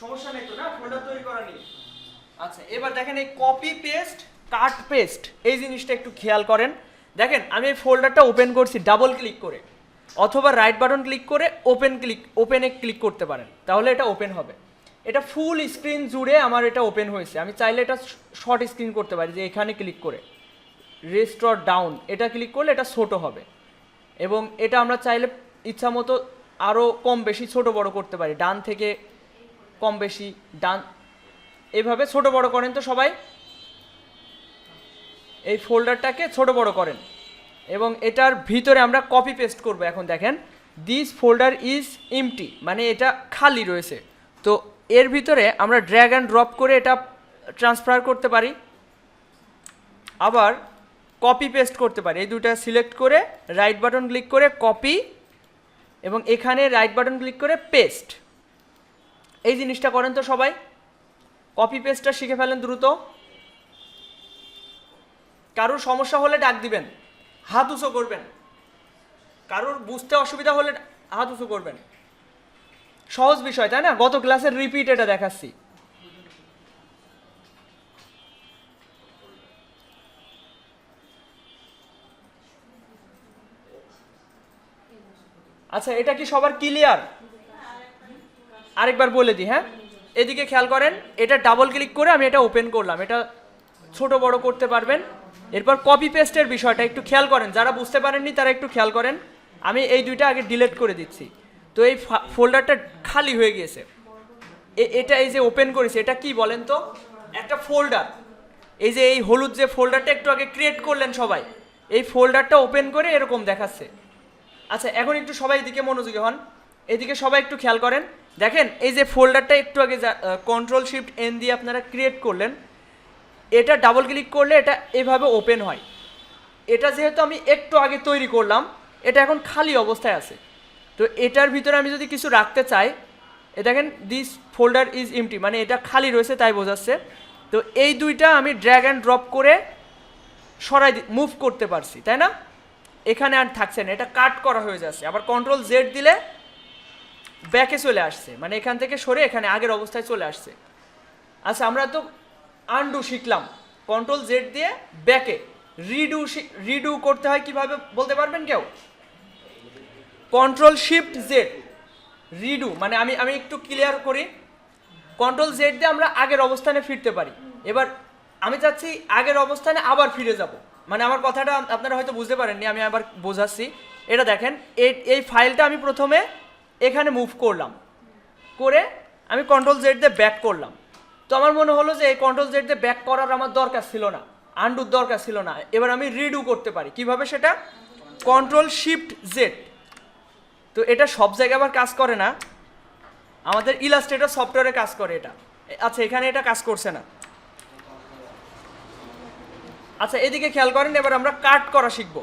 সমস্যা নেই তো না ফোল্ডার তৈরি করা নিয়ে? আচ্ছা এবার দেখেন এই কপি পেস্ট কাট পেস্ট এই জিনিসটা একটু খেয়াল করেন। দেখেন আমি এই ফোল্ডারটা ওপেন করছি ডাবল ক্লিক করে, অথবা রাইট বাটন ক্লিক করে ওপেনে ক্লিক করতে পারেন, তাহলে এটা ওপেন হবে। এটা ফুল স্ক্রিন জুড়ে আমার এটা ওপেন হয়েছে। আমি চাইলে এটা শর্ট স্ক্রিন করতে পারি, যে এখানে ক্লিক করে রেস্টোর ডাউন এটা ক্লিক করলে এটা ছোট হবে, এবং এটা আমরা চাইলে ইচ্ছা মতো আরও কম বেশি ছোট বড় করতে পারি, ডান থেকে কম বেশি ডান এভাবে ছোট বড় করেন তো সবাই। এই ফোল্ডারটাকে ছোট বড় করেন এবং এটার ভিতরে আমরা কপি পেস্ট করব। এখন দেখেন দিস ফোল্ডার ইজ এমটি, মানে এটা খালি রয়েছে। তো এর ভিতরে আমরা ড্র্যাগ অ্যান্ড ড্রপ করে এটা ট্রান্সফার করতে পারি, আবার কপি পেস্ট করতে পারি। এই দুটো সিলেক্ট করে রাইট বাটন ক্লিক করে কপি, এবং এখানে রাইট বাটন ক্লিক করে পেস্ট। এই জিনিসটা করেন তো সবাই, কপি পেস্টটা শিখে ফেলেন দ্রুত। কারোর সমস্যা হলে ডাক দিবেন, হাত উঁচু করবেন। কারোর বুঝতে অসুবিধা হলে হাত উঁচু করবেন। সহজ বিষয় তাই না? গত ক্লাসের রিপিট এটা দেখাচ্ছি। আচ্ছা এটা কি সবার ক্লিয়ার? আরেকবার বলে দিই, হ্যাঁ এদিকে খেয়াল করেন। এটা ডাবল ক্লিক করে আমি এটা ওপেন করলাম, এটা ছোট বড় করতে পারবেন। এরপর কপি পেস্টের বিষয়টা একটু খেয়াল করেন, যারা বুঝতে পারেননি তারা একটু খেয়াল করেন। আমি এই দুইটা আগে ডিলিট করে দিচ্ছি। তো এই ফোল্ডারটা খালি হয়ে গিয়েছে। এটা এই যে ওপেন করেছি, এটা কি বলেন তো? একটা ফোল্ডার। এই যে এই হলুদ যে ফোল্ডারটা একটু আগে ক্রিয়েট করলেন সবাই, এই ফোল্ডারটা ওপেন করে এরকম দেখাচ্ছে। আচ্ছা এখন একটু সবাই এদিকে মনোযোগী হন, এদিকে সবাই একটু খেয়াল করেন। দেখেন এই যে ফোল্ডারটা একটু আগে কন্ট্রোল শিফট এন দিয়ে আপনারা ক্রিয়েট করলেন, এটা ডাবল ক্লিক করলে এটা এভাবে ওপেন হয়। এটা যেহেতু আমি একটু আগে তৈরি করলাম, এটা এখন খালি অবস্থায় আছে। তো এটার ভিতরে আমি যদি কিছু রাখতে চাই, এ দেখেন দিস ফোল্ডার ইজ এমটি, মানে এটা খালি রয়েছে তাই বোঝাচ্ছে। তো এই দুইটা আমি ড্র্যাগ অ্যান্ড ড্রপ করে মুভ করতে পারছি, তাই না? এখানে আর থাকছে না, এটা কাট করা হয়ে যাচ্ছে। আবার কন্ট্রোল জেড দিলে ব্যাকে চলে আসছে, মানে এখান থেকে সরে এখানে আগের অবস্থায় চলে আসছে। আচ্ছা আমরা তো আনডু শিখলাম, কন্ট্রোল জেড দিয়ে ব্যাকে রিডু করতে হয় কিভাবে বলতে পারবেন কেউ? কন্ট্রোল শিফট জেড রিডু, মানে আমি একটু ক্লিয়ার করি। কন্ট্রোল জেড দিয়ে আমরা আগের অবস্থানে ফিরতে পারি। এবার আমি চাচ্ছি আগের অবস্থানে আবার ফিরে যাব, মানে আমার কথাটা আপনারা হয়তো বুঝতে পারেননি, আমি আবার বোঝাচ্ছি। এটা দেখেন এই ফাইলটা আমি প্রথমে এখানে মুভ করলাম, করে আমি কন্ট্রোল জেড দিয়ে ব্যাক করলাম। তো আমার মনে হলো যে এই কন্ট্রোল জেড দিয়ে ব্যাক করার আমার দরকার ছিল না, আন্ডুর দরকার ছিল না। এবার আমি রিডু করতে পারি কিভাবে সেটা? Control shift Z. তো এটা সব জায়গায় আবার কাজ করে না, আমাদের ইলাস্ট্রেটর সফটওয়্যারে কাজ করে এটা। আচ্ছা এখানে এটা কাজ করছে না। আচ্ছা এদিকে খেয়াল করেন, এবার আমরা কাট করা শিখব।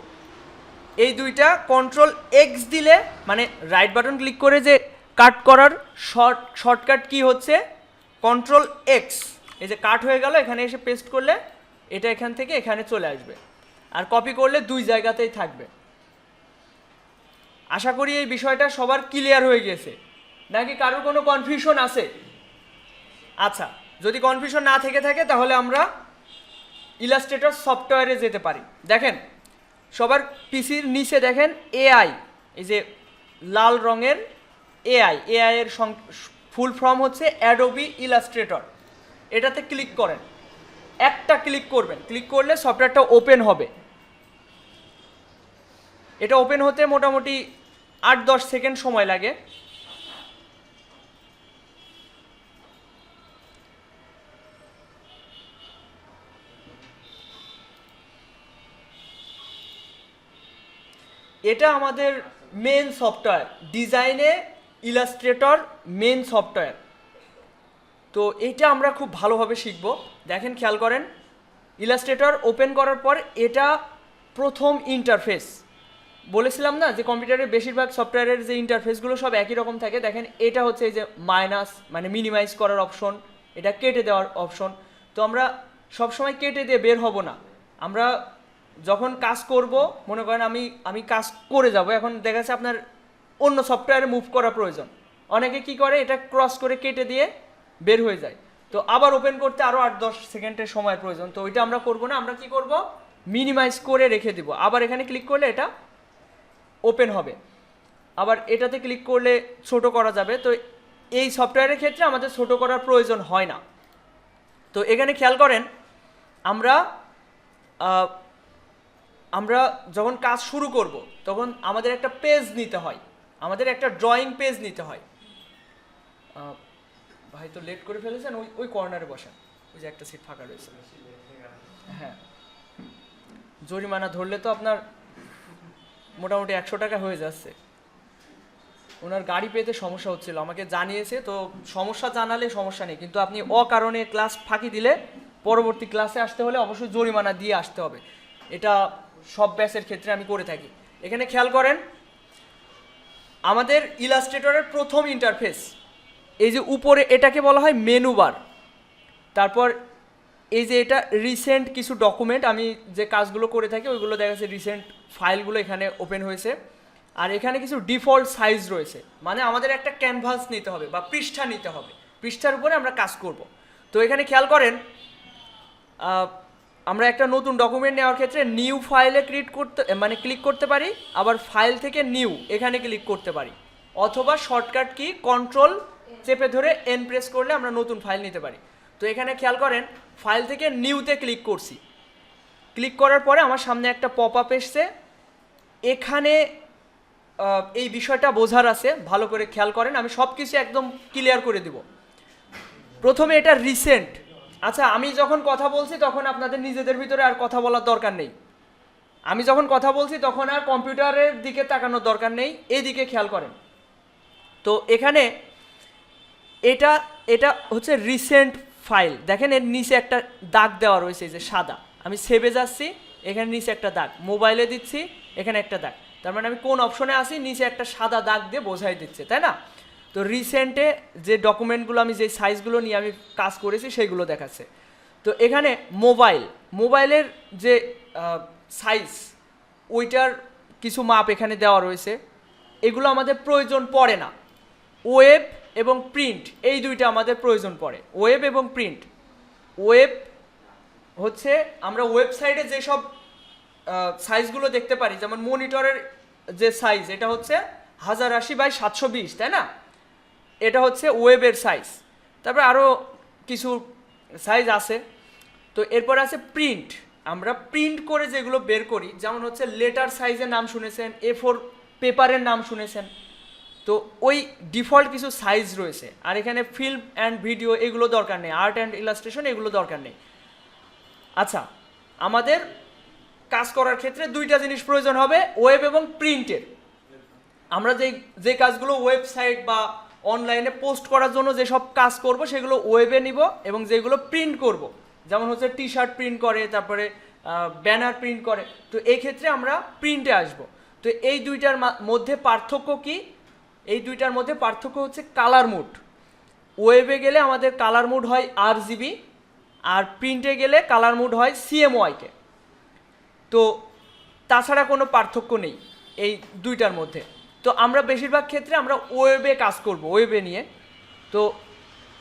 এই দুইটা কন্ট্রোল এক্স দিলে, মানে রাইট বাটন ক্লিক করে যে কাট করার শর্টকাট কি হচ্ছে কন্ট্রোল এক্স। এই যে কাট হয়ে গেল, এখানে এসে পেস্ট করলে এটা এখান থেকে এখানে চলে আসবে, আর কপি করলে দুই জায়গাতেই থাকবে। আশা করি এই বিষয়টা সবার ক্লিয়ার হয়ে গেছে, নাকি কারোর কোনো কনফিউশন আছে? আচ্ছা যদি কনফিউশন না থেকে থাকে তাহলে আমরা ইলাস্ট্রেটর সফটওয়্যারে যেতে পারি। দেখেন সবার পিসির নিচে দেখেন এআই, এই যে লাল রঙের এআই এর ফুল ফর্ম হচ্ছে অ্যাডোবি ইলাস্ট্রেটর। এটাতে ক্লিক করেন, একটা ক্লিক করবেন, ক্লিক করলে সফটওয়্যারটা ওপেন হবে। এটা ওপেন হতে মোটামুটি 8-10 সেকেন্ড সময় লাগে। এটা আমাদের মেন সফটওয়্যার, ডিজাইনে ইলাস্ট্রেটর মেন সফটওয়্যার। তো এটা আমরা খুব ভালোভাবে শিখব। দেখেন খেয়াল করেন, ইলাস্ট্রেটর ওপেন করার পর এটা প্রথম ইন্টারফেস। বলেছিলাম না যে কম্পিউটারের বেশিরভাগ সফটওয়্যারের যে ইন্টারফেসগুলো সব একই রকম থাকে। দেখেন এটা হচ্ছে এই যে মাইনাস, মানে মিনিমাইজ করার অপশন, এটা কেটে দেওয়ার অপশন। তো আমরা সবসময় কেটে দিয়ে বের হব না, আমরা যখন কাজ করব, মনে করেন আমি কাজ করে যাব, এখন দেখা যাচ্ছে আপনার অন্য সফটওয়্যারে মুভ করা প্রয়োজন। অনেকে কি করে, এটা ক্রস করে কেটে দিয়ে বের হয়ে যায়। তো আবার ওপেন করতে আরও 8-10 সেকেন্ডের সময় প্রয়োজন। তো ওইটা আমরা করব না, আমরা কি করব, মিনিমাইজ করে রেখে দিব। আবার এখানে ক্লিক করলে এটা ওপেন হবে, আবার এটাতে ক্লিক করলে ছোট করা যাবে। তো এই সফটওয়্যারের ক্ষেত্রে আমাদের ছোট করার প্রয়োজন হয় না। তো এখানে খেয়াল করেন, আমরা আমরা যখন কাজ শুরু করব তখন আমাদের একটা পেজ নিতে হয়, আমাদের একটা ড্রয়িং পেজ নিতে হয়। ভাই তো লেট করে ফেলেছেন, ওই ওই কর্নারে বসেন, ওই যে একটা সিট ফাঁকা রয়েছে। হ্যাঁ, জরিমানা ধরলে তো আপনার মোটামুটি 100 টাকা হয়ে যাচ্ছে। ওনার গাড়ি পেতে সমস্যা হচ্ছিল, আমাকে জানিয়েছে। তো সমস্যা জানালে সমস্যা নেই, কিন্তু আপনি অকারণে ক্লাস ফাঁকি দিলে পরবর্তী ক্লাসে আসতে হলে অবশ্যই জরিমানা দিয়ে আসতে হবে। এটা সব ব্যাচের ক্ষেত্রে আমি করে থাকি। এখানে খেয়াল করেন, আমাদের ইলাস্ট্রেটরের প্রথম ইন্টারফেস, এই যে উপরে এটাকে বলা হয় মেনু বার। তারপর এই যে এটা রিসেন্ট কিছু ডকুমেন্ট, আমি যে কাজগুলো করে থাকি ওইগুলো দেখা যাচ্ছে রিসেন্ট ফাইলগুলো এখানে ওপেন হয়েছে। আর এখানে কিছু ডিফল্ট সাইজ রয়েছে, মানে আমাদের একটা ক্যানভাস নিতে হবে বা পৃষ্ঠা নিতে হবে, পৃষ্ঠার উপরে আমরা কাজ করব। তো এখানে খেয়াল করেন, আমরা একটা নতুন ডকুমেন্ট নেওয়ার ক্ষেত্রে নিউ ফাইলে ক্লিক করতে পারি, আবার ফাইল থেকে নিউ এখানে ক্লিক করতে পারি, অথবা শর্টকাট কি কন্ট্রোল চেপে ধরে এন প্রেস করলে আমরা নতুন ফাইল নিতে পারি। তো এখানে খেয়াল করেন, ফাইল থেকে নিউতে ক্লিক করছি, ক্লিক করার পরে আমার সামনে একটা পপ আপ এসছে। এখানে এই বিষয়টা বোঝার আছে, ভালো করে খেয়াল করেন, আমি সব কিছু একদম ক্লিয়ার করে দিব। প্রথমে এটা রিসেন্ট। আচ্ছা, আমি যখন কথা বলছি তখন আপনাদের নিজেদের ভিতরে আর কথা বলার দরকার নেই। আমি যখন কথা বলছি তখন আর কম্পিউটারের দিকে তাকানোর দরকার নেই, এইদিকে খেয়াল করেন। তো এখানে এটা এটা হচ্ছে রিসেন্ট ফাইল। দেখেন এর নিচে একটা দাগ দেওয়া রয়েছে, যে সাদা। আমি সেভে যাচ্ছি, এখানে নিচে একটা দাগ, মোবাইলে দিচ্ছি, এখানে একটা দাগ। তার মানে আমি কোন অপশনে আসি, নিচে একটা সাদা দাগ দিয়ে বোঝাই দিচ্ছে, তাই না? তো রিসেন্টে যে ডকুমেন্টগুলো আমি যে সাইজগুলো নিয়ে আমি কাজ করেছি সেইগুলো দেখাচ্ছে। তো এখানে মোবাইলের যে সাইজ, ওইটার কিছু মাপ এখানে দেওয়া রয়েছে। এগুলো আমাদের প্রয়োজন পড়ে না। ওয়েব এবং প্রিন্ট, এই দুইটা আমাদের প্রয়োজন পড়ে, ওয়েব এবং প্রিন্ট। ওয়েব হচ্ছে আমরা ওয়েবসাইটে যেসব সাইজগুলো দেখতে পারি, যেমন মনিটরের যে সাইজ, এটা হচ্ছে 1080x720, তাই না? এটা হচ্ছে ওয়েবের সাইজ। তারপরে আরও কিছু সাইজ আছে। তো এরপর আছে প্রিন্ট। আমরা প্রিন্ট করে যেগুলো বের করি, যেমন হচ্ছে লেটার সাইজের নাম শুনেছেন, A4 পেপারের নাম শুনেছেন। তো ওই ডিফল্ট কিছু সাইজ রয়েছে। আর এখানে ফিল্ম অ্যান্ড ভিডিও এগুলো দরকার নেই, আর্ট অ্যান্ড ইলাস্ট্রেশন এগুলো দরকার নেই। আচ্ছা, আমাদের কাজ করার ক্ষেত্রে দুইটা জিনিস প্রয়োজন হবে, ওয়েব এবং প্রিন্টের। আমরা যে কাজগুলো ওয়েবসাইট বা অনলাইনে পোস্ট করার জন্য যেসব কাজ করব সেগুলো ওয়েবে নিব, এবং যেগুলো প্রিন্ট করব, যেমন হচ্ছে টি শার্ট প্রিন্ট করে, তারপরে ব্যানার প্রিন্ট করে, তো এই ক্ষেত্রে আমরা প্রিন্টে আসব। তো এই দুইটার মধ্যে পার্থক্য কি? এই দুইটার মধ্যে পার্থক্য হচ্ছে কালার মুড। ওয়েবে গেলে আমাদের কালার মুড হয় RGB, আর প্রিন্টে গেলে কালার মুড হয় CMYK। তো তাছাড়া কোনো পার্থক্য নেই এই দুইটার মধ্যে। তো আমরা বেশিরভাগ ক্ষেত্রে আমরা ওয়েবে কাজ করব, ওয়েবে নিয়ে। তো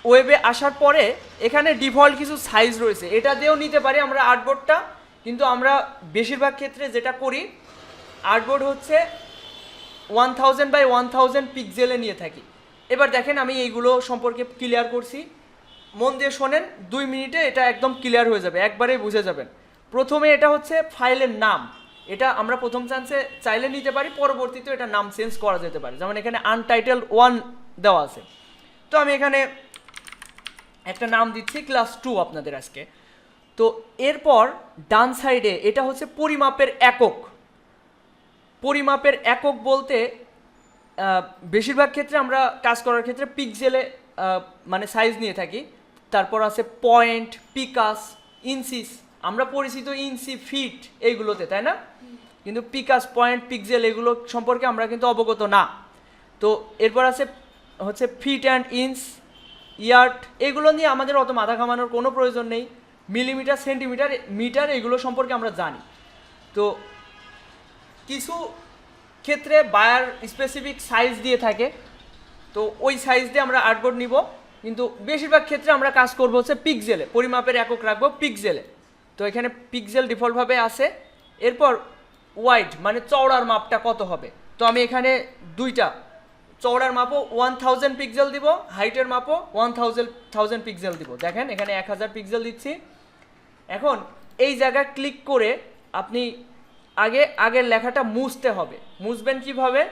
ওয়েবে আসার পরে এখানে ডিফল্ট কিছু সাইজ রয়েছে, এটা দিয়েও নিতে পারি আমরা আর্টবোর্ডটা, কিন্তু আমরা বেশিরভাগ ক্ষেত্রে যেটা করি, আর্টবোর্ড হচ্ছে 1000x1000 পিক্সেলে নিয়ে থাকি। এবার দেখেন, আমি এইগুলো সম্পর্কে ক্লিয়ার করছি, মন দিয়ে শোনেন, 2 মিনিটে এটা একদম ক্লিয়ার হয়ে যাবে, একবারেই বুঝে যাবেন। প্রথমে এটা হচ্ছে ফাইলের নাম, এটা আমরা প্রথম চান্সে চাইলে নিতে পারি, পরবর্তীতে এটা নাম চেঞ্জ করা যেতে পারে। যেমন এখানে আনটাইটেল 1 দেওয়া আছে, তো আমি এখানে একটা নাম দিচ্ছি ক্লাস 2 আপনাদের আজকে। তো এরপর ডান সাইডে এটা হচ্ছে পরিমাপের একক। পরিমাপের একক বলতে বেশিরভাগ ক্ষেত্রে আমরা কাজ করার ক্ষেত্রে পিক্সেলে মানে সাইজ নিয়ে থাকি। তারপর আছে পয়েন্ট, পিকাস, ইঞ্চিস, আমরা পরিচিত ইঞ্চি, ফিট এইগুলোতে, তাই না? কিন্তু পিকাস, পয়েন্ট, পিক্সেল এগুলো সম্পর্কে আমরা কিন্তু অবগত না। তো এরপর আছে হচ্ছে ফিট অ্যান্ড ইঞ্চ, ইয়ার্ড, এগুলো নিয়ে আমাদের অত মাথা ঘামানোর কোনো প্রয়োজন নেই। মিলিমিটার, সেন্টিমিটার, মিটার এগুলো সম্পর্কে আমরা জানি। তো কিছু ক্ষেত্রে বায়ার স্পেসিফিক সাইজ দিয়ে থাকে, তো ওই সাইজ দিয়ে আমরা আর্টবোর্ড নিব। কিন্তু বেশিরভাগ ক্ষেত্রে আমরা কাজ করব হচ্ছে পিক্সেলে, পরিমাপের একক রাখবো পিক্সেলে। তো এখানে পিক্সেল ডিফল্টভাবে আছে। এরপর ওয়াইড মানে চওড়ার মাপটা কত হবে, তো আমি এখানে দুইটা, চওড়ার মাপও 1000 পিক্সেল দিব, হাইটের মাপও 1000 পিক্সেল দিব। দেখেন এখানে 1000 পিক্সেল দিচ্ছি। এখন এই জায়গায় ক্লিক করে আপনি আগের লেখাটা মুছতে হবে। মুছবেন কিভাবে,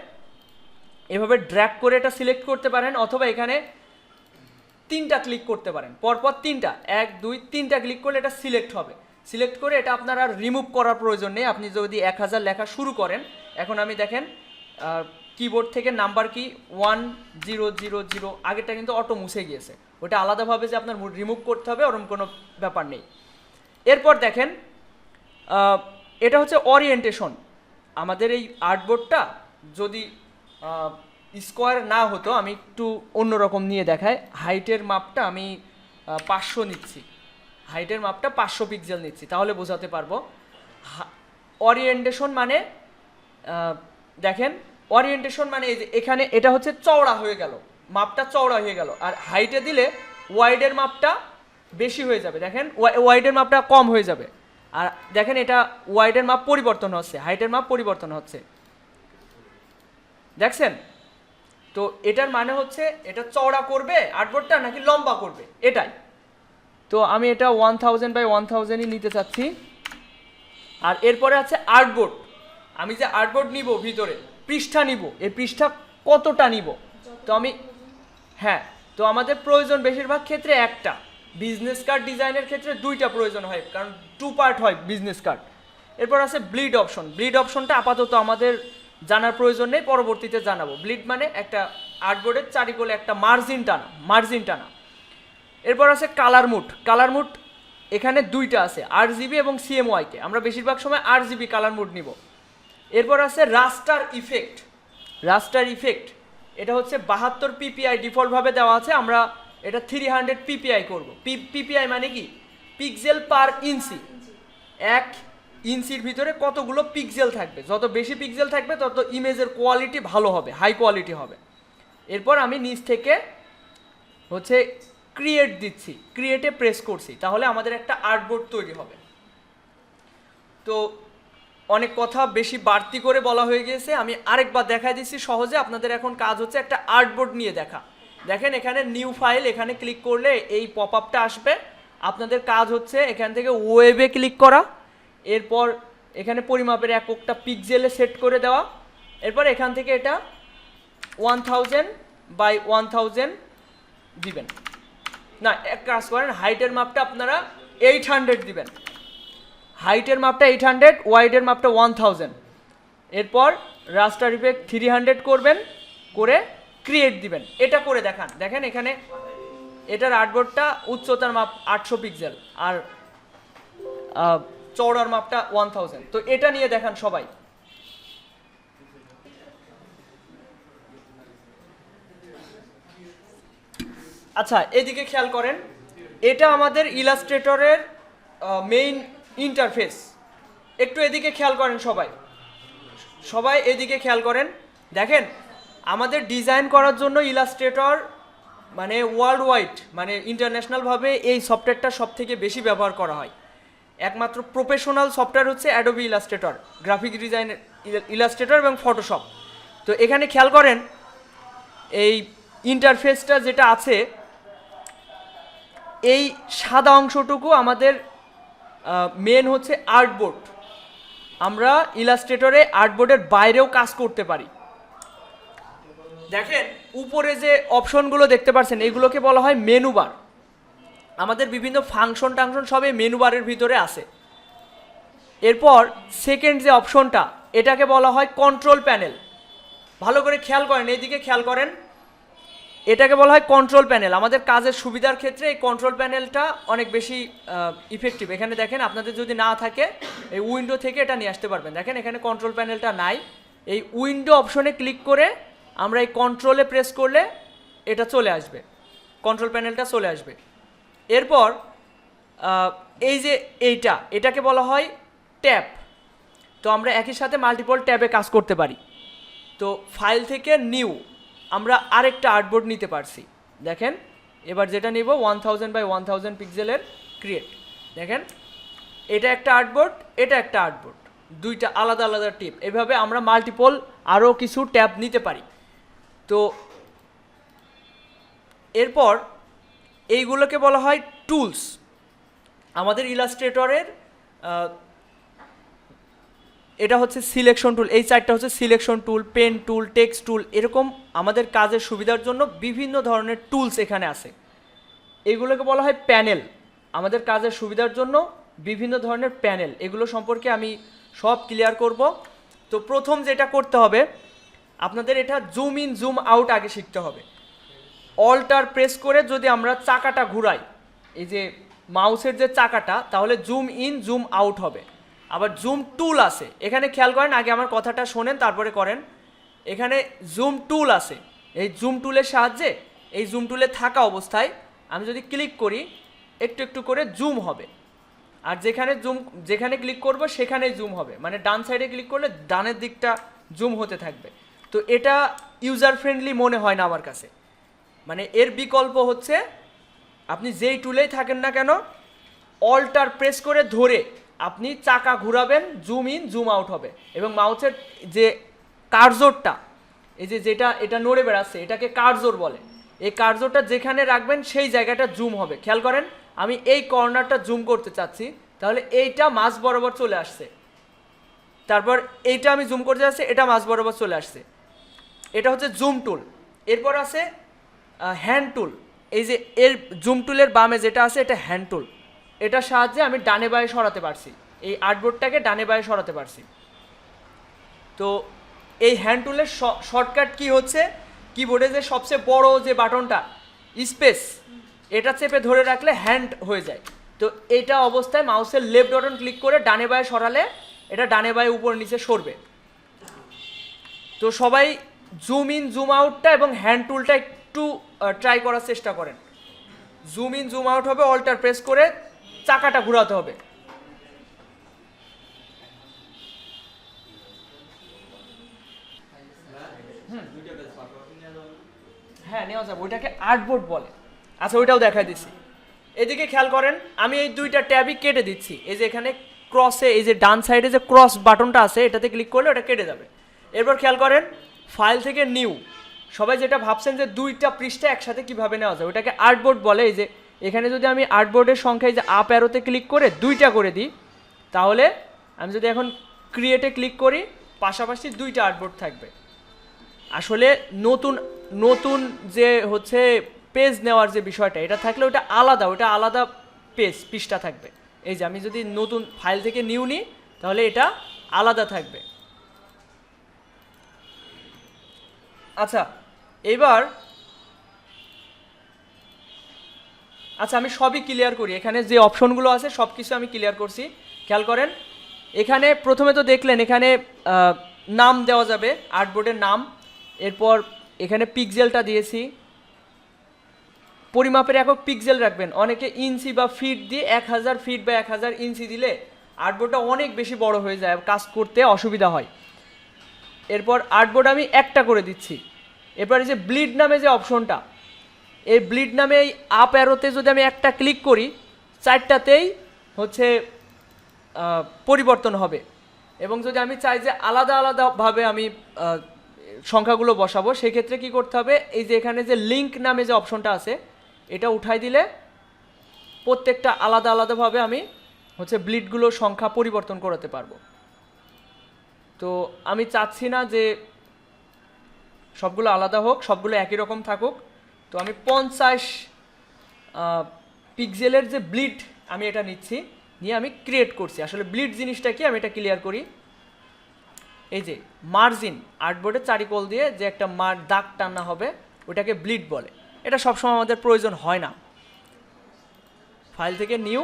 এভাবে ড্র্যাগ করে এটা সিলেক্ট করতে পারেন, অথবা এখানে 3টা ক্লিক করতে পারেন, পরপর 3টা, 1 2 3টা ক্লিক করলে এটা সিলেক্ট হবে। সিলেক্ট করে এটা আপনার আর রিমুভ করার প্রয়োজন নেই। আপনি যদি 1000 লেখা শুরু করেন, এখন আমি দেখেন কিবোর্ড থেকে নাম্বার কি 1000, আগেরটা কিন্তু অটো মুছে গিয়েছে, ওটা আলাদাভাবে যে আপনার রিমুভ করতে হবে ওরকম কোনো ব্যাপার নেই। এরপর দেখেন এটা হচ্ছে ওরিয়েন্টেশন। আমাদের এই আর্টবোর্ডটা যদি স্কোয়ার না হতো, আমি একটু অন্যরকম নিয়ে দেখাই। হাইটের মাপটা আমি 500 নিচ্ছি, হাইটের মাপটা 500 পিক্সেল নিচ্ছি, তাহলে বোঝাতে পারবো। ওরিয়েন্টেশন মানে দেখেন, ওরিয়েন্টেশন মানে এই যে এখানে এটা হচ্ছে চওড়া হয়ে গেল, মাপটা চওড়া হয়ে গেল। আর হাইটে দিলে ওয়াইডের মাপটা বেশি হয়ে যাবে, দেখেন ওয়াইডের মাপটা কম হয়ে যাবে। আর দেখেন এটা ওয়াইডের মাপ পরিবর্তন হচ্ছে, হাইটের মাপ পরিবর্তন হচ্ছে, দেখছেন? তো এটার মানে হচ্ছে এটা চওড়া করবে আর্টবোর্ডটা নাকি লম্বা করবে, এটাই। তো আমি এটা 1000 বাই 1000ই নিতে চাচ্ছি। আর এরপরে আছে আর্টবোর্ড। আমি যে আর্টবোর্ড নিব, ভিতরে পৃষ্ঠা নিব, এই পৃষ্ঠা কতটা নিব, তো আমি তো আমাদের প্রয়োজন বেশিরভাগ ক্ষেত্রে একটা, বিজনেস কার্ড ডিজাইনের ক্ষেত্রে 2টা প্রয়োজন হয়, কারণ 2 পার্ট হয় বিজনেস কার্ড। এরপর আছে ব্লিড অপশন। ব্লিড অপশনটা আপাতত আমাদের জানার প্রয়োজন নেই, পরবর্তীতে জানাবো। ব্লিড মানে একটা আর্টবোর্ডের চারিকোলে একটা মার্জিন টানা। এরপর আছে কালার মুড। কালার মুড এখানে 2টা আছে, RGB এবং CMYK। আমরা বেশিরভাগ সময় RGB কালার মুড নিব। এরপর আছে রাস্টার ইফেক্ট। রাস্টার ইফেক্ট এটা হচ্ছে 72 PPI ডিফল্টভাবে দেওয়া আছে, আমরা এটা 300 PPI করব। PPI মানে কি, পিক্সেল পার ইঞ্চি। 1 ইঞ্চির ভিতরে কতগুলো পিক্সেল থাকবে, যত বেশি পিক্সেল থাকবে তত ইমেজের কোয়ালিটি ভালো হবে, হাই কোয়ালিটি হবে। এরপর আমি নিচ থেকে হচ্ছে ক্রিয়েট দিচ্ছি, ক্রিয়েটে প্রেস করছি, তাহলে আমাদের একটা আর্টবোর্ড তৈরি হবে। তো অনেক কথা বেশি বাড়তি করে বলা হয়ে গিয়েছে, আমি আরেকবার দেখাই দিচ্ছি সহজে। আপনাদের এখন কাজ হচ্ছে একটা আর্টবোর্ড নিয়ে দেখা। দেখেন এখানে নিউ ফাইল, এখানে ক্লিক করলে এই পপ আপটা আসবে। আপনাদের কাজ হচ্ছে এখান থেকে ওয়েবে ক্লিক করা, এরপর এখানে পরিমাপের এককটা পিক্সেলে সেট করে দেওয়া। এরপর এখান থেকে এটা 1000 বাই 1000 দিবেন। না, এক কাজ করেন, হাইটের মাপটা আপনারা 800 দিবেন। হাইটের মাপটা 800, ওয়াইডের মাপটা 1000। এরপর রাস্টার ইফেক্ট 300 করবেন, করে ক্রিয়েট দিবেন। এটা করে দেখান। দেখেন এখানে এটার আর্টবোর্ডটা উচ্চতার মাপ 800 পিক্সেল আর চওড়ার মাপটা 1000। তো এটা নিয়ে দেখান সবাই। আচ্ছা, এদিকে খেয়াল করেন, এটা আমাদের ইলাস্ট্রেটরের মেইন ইন্টারফেস। একটু এদিকে খেয়াল করেন সবাই এদিকে খেয়াল করেন। দেখেন আমাদের ডিজাইন করার জন্য ইলাস্ট্রেটর মানে ওয়ার্ল্ড ওয়াইড, মানে ইন্টারন্যাশনালভাবে এই সফটওয়্যারটা সব থেকে বেশি ব্যবহার করা হয়। একমাত্র প্রফেশনাল সফটওয়্যার হচ্ছে Adobe Illustrator, graphic design Illustrator এবং ফটোশপ। তো এখানে খেয়াল করেন এই ইন্টারফেসটা যেটা আছে, এই সাদা অংশটুকু আমাদের মেন হচ্ছে আর্টবোর্ড। আমরা ইলাস্ট্রেটরে আর্টবোর্ডের বাইরেও কাজ করতে পারি। দেখেন উপরে যে অপশনগুলো দেখতে পাচ্ছেন, এগুলোকে বলা হয় মেনু বার। আমাদের বিভিন্ন ফাংশন টাংশন সব এই মেনু বারের ভিতরে আছে। এরপর সেকেন্ড যে অপশনটা, এটাকে বলা হয় কন্ট্রোল প্যানেল। ভালো করে খেয়াল করেন, এইদিকে খেয়াল করেন, এটাকে বলা হয় কন্ট্রোল প্যানেল। আমাদের কাজের সুবিধার ক্ষেত্রে এই কন্ট্রোল প্যানেলটা অনেক বেশি ইফেক্টিভ। এখানে দেখেন আপনাদের যদি না থাকে, এই উইন্ডো থেকে এটা নিয়ে আসতে পারবেন। দেখেন এখানে কন্ট্রোল প্যানেলটা নাই, এই উইন্ডো অপশনে ক্লিক করে আমরা এই কন্ট্রোলে প্রেস করলে এটা চলে আসবে, কন্ট্রোল প্যানেলটা চলে আসবে। এরপর এই যে এটাকে বলা হয় ট্যাব। তো আমরা একই সাথে মাল্টিপল ট্যাবে কাজ করতে পারি। তো ফাইল থেকে নিউ আমরা আরেকটা আর্টবোর্ড নিতে পারছি। দেখেন এবার যেটা নিব 1000 বাই 1000 পিক্সেলের ক্রিয়েট। দেখেন এটা একটা আর্টবোর্ড, এটা একটা আর্টবোর্ড, দুইটা আলাদা আলাদা টিপ। এভাবে আমরা মাল্টিপল আরও কিছু ট্যাব নিতে পারি। তো এরপর এইগুলোকে বলা হয় টুলস। আমাদের ইলাস্ট্রেটরের এটা হচ্ছে সিলেকশন টুল, এই চারটা হচ্ছে selection tool, pen tool, text tool, এরকম আমাদের কাজের সুবিধার জন্য বিভিন্ন ধরনের টুলস এখানে আছে। এগুলোকে বলা হয় প্যানেল। আমাদের কাজের সুবিধার জন্য বিভিন্ন ধরনের প্যানেল, এগুলো সম্পর্কে আমি সব ক্লিয়ার করব। তো প্রথম যেটা করতে হবে আপনাদের, এটা জুম ইন জুম আউট আগে শিখতে হবে। অল্টার প্রেস করে যদি আমরা চাকাটা ঘুরাই, এই যে মাউসের যে চাকাটা, তাহলে জুম ইন জুম আউট হবে। আবার জুম টুল আছে, এখানে খেয়াল করেন, আগে আমার কথাটা শোনেন তারপরে করেন। এখানে জুম টুল আছে, এই জুম টুলের সাহায্যে, এই জুম টুলে থাকা অবস্থায় আমি যদি ক্লিক করি একটু একটু করে জুম হবে। আর যেখানে ক্লিক করব সেখানেই জুম হবে, মানে ডান সাইডে ক্লিক করলে ডানের দিকটা জুম হতে থাকবে। তো এটা ইউজার ফ্রেন্ডলি মনে হয় না আমার কাছে। মানে এর বিকল্প হচ্ছে আপনি যেই টুলেই থাকেন না কেন, অল্টার প্রেস করে ধরে আপনি চাকা ঘুরাবেন, জুম ইন জুম আউট হবে। এবং মাউসের যে কার্সরটা, এই যে যেটা এটা নড়ে বেড়াচ্ছে, এটাকে কার্সর বলে। এই কার্সরটা যেখানে রাখবেন সেই জায়গাটা জুম হবে। খেয়াল করেন, আমি এই কর্নারটা জুম করতে চাচ্ছি, তাহলে এইটা মাঝ বরাবর চলে আসছে। তারপর এইটা আমি জুম করতে যাচ্ছি, এটা মাঝ বরাবর চলে আসছে। এটা হচ্ছে জুম টুল। এরপর আছে হ্যান্ড টুল। এই যে এর জুম টুলের বামে যেটা আছে এটা হ্যান্ড টুল। এটার সাহায্যে আমি ডানে বায়ে সরাতে পারছি, এই আর্টবোর্ডটাকে ডানে বায়ে সরাতে পারছি। তো এই হ্যান্ড টুলের শর্টকাট কি হচ্ছে, কিবোর্ডে যে সবচেয়ে বড় যে বাটনটা স্পেস, এটা চেপে ধরে রাখলে হ্যান্ড হয়ে যায়। তো এটা অবস্থায় মাউসের লেফট বাটন ক্লিক করে ডানে বায়ে সরালে এটা ডানে বায়ে উপর নিচে সরবে। তো সবাই জুম ইন জুম আউটটা এবং হ্যান্ড টুলটা একটু ট্রাই করার চেষ্টা করেন। জুম ইন জুম আউট হবে, অল্টার প্রেস করে চাকাটা ঘোরাতে হবে। হ্যাঁ নেওয়া যাবে, ওইটাকে আর্টবোর্ড বলে। আচ্ছা ওইটাও দেখাই দিচ্ছি। এদিকে খেয়াল করেন, আমি এই দুইটা ট্যাবই কেটে দিচ্ছি। এই যে এখানে ক্রসে, এই যে ডান সাইডে যে ক্রস বাটনটা আছে, এটাতে ক্লিক করলে ওটা কেটে যাবে। এরপর খেয়াল করেন, ফাইল থেকে নিউ, সবাই যেটা ভাবছেন যে দুইটা পৃষ্ঠা একসাথে কিভাবে নেওয়া যায়, ওটাকে আর্টবোর্ড বলে। এই যে এখানে যদি আমি আর্টবোর্ডের সংখ্যায় যে আপ অ্যারোতে ক্লিক করে দুইটা করে দিই, তাহলে আমি যদি এখন ক্রিয়েটে ক্লিক করি, পাশাপাশি দুইটা আর্টবোর্ড থাকবে। আসলে নতুন নতুন যে হচ্ছে পেজ নেওয়ার যে বিষয়টা, এটা থাকলে ওটা আলাদা পৃষ্ঠা থাকবে। এই যে আমি যদি নতুন ফাইল থেকে নিউ নিই, তাহলে এটা আলাদা থাকবে। আচ্ছা এবার আমি সবই ক্লিয়ার করি। এখানে যে অপশনগুলো আছে সব কিছু আমি ক্লিয়ার করছি। খেয়াল করেন, এখানে প্রথমে তো দেখলেন এখানে নাম দেওয়া যাবে, আর্টবোর্ডের নাম। এরপর এখানে পিক্সেলটা দিয়েছি, পরিমাপের একক পিক্সেল রাখবেন। অনেকে ইঞ্চি বা ফিট দিয়ে 1000 ফিট বা 1000 ইঞ্চি দিলে আর্টবোর্ডটা অনেক বেশি বড় হয়ে যায়, কাজ করতে অসুবিধা হয়। এরপর আর্টবোর্ড আমি একটা করে দিচ্ছি। এরপর এই যে ব্লিড নামে যে অপশনটা, এই ব্লিড নামে এই আপ অ্যারোতে যদি আমি একটা ক্লিক করি, চারটাতেই হচ্ছে পরিবর্তন হবে। এবং যদি আমি চাই যে আলাদা আলাদাভাবে আমি সংখ্যাগুলো বসাবো, সেক্ষেত্রে কি করতে হবে, এই যে এখানে যে লিঙ্ক নামে যে অপশনটা আছে, এটা উঠাই দিলে প্রত্যেকটা আলাদাভাবে আমি হচ্ছে ব্লিডগুলোর সংখ্যা পরিবর্তন করতে পারবো। তো আমি চাচ্ছি না যে সবগুলো আলাদা হোক, সবগুলো একই রকম থাকুক। তো আমি 50 পিক্সেলের যে ব্লিড আমি এটা নিচ্ছি, নিয়ে আমি ক্রিয়েট করছি। আসলে ব্লিড জিনিসটা কি আমি এটা ক্লিয়ার করি। এই যে মার্জিন, আর্টবোর্ডের চারিকোল দিয়ে যে একটা দাগ টানা হবে, ওটাকে ব্লিড বলে। এটা সবসময় আমাদের প্রয়োজন হয় না। ফাইল থেকে নিউ,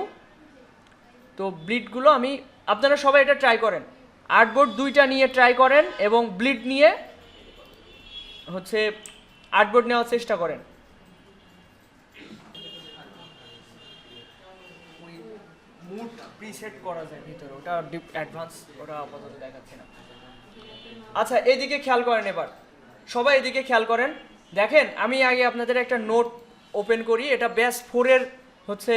তো ব্লিডগুলো আমি, আপনারা সবাই এটা ট্রাই করেন, আর্টবোর্ড দুইটা নিয়ে ট্রাই করেন এবং ব্লিড নিয়ে হচ্ছে আর্টবোর্ড নেওয়ার চেষ্টা করেন। মুড প্রিসেট করা যায় ভিতরে, ওটা ডিপ অ্যাডভান্স, ওটা আপাতত দেখাচ্ছি না। আচ্ছা এদিকে খেয়াল করেন, এবার সবাই এদিকে খেয়াল করেন। দেখেন আমি আগে আপনাদের একটা নোট ওপেন করি। এটা ব্যাচ 4-এর হচ্ছে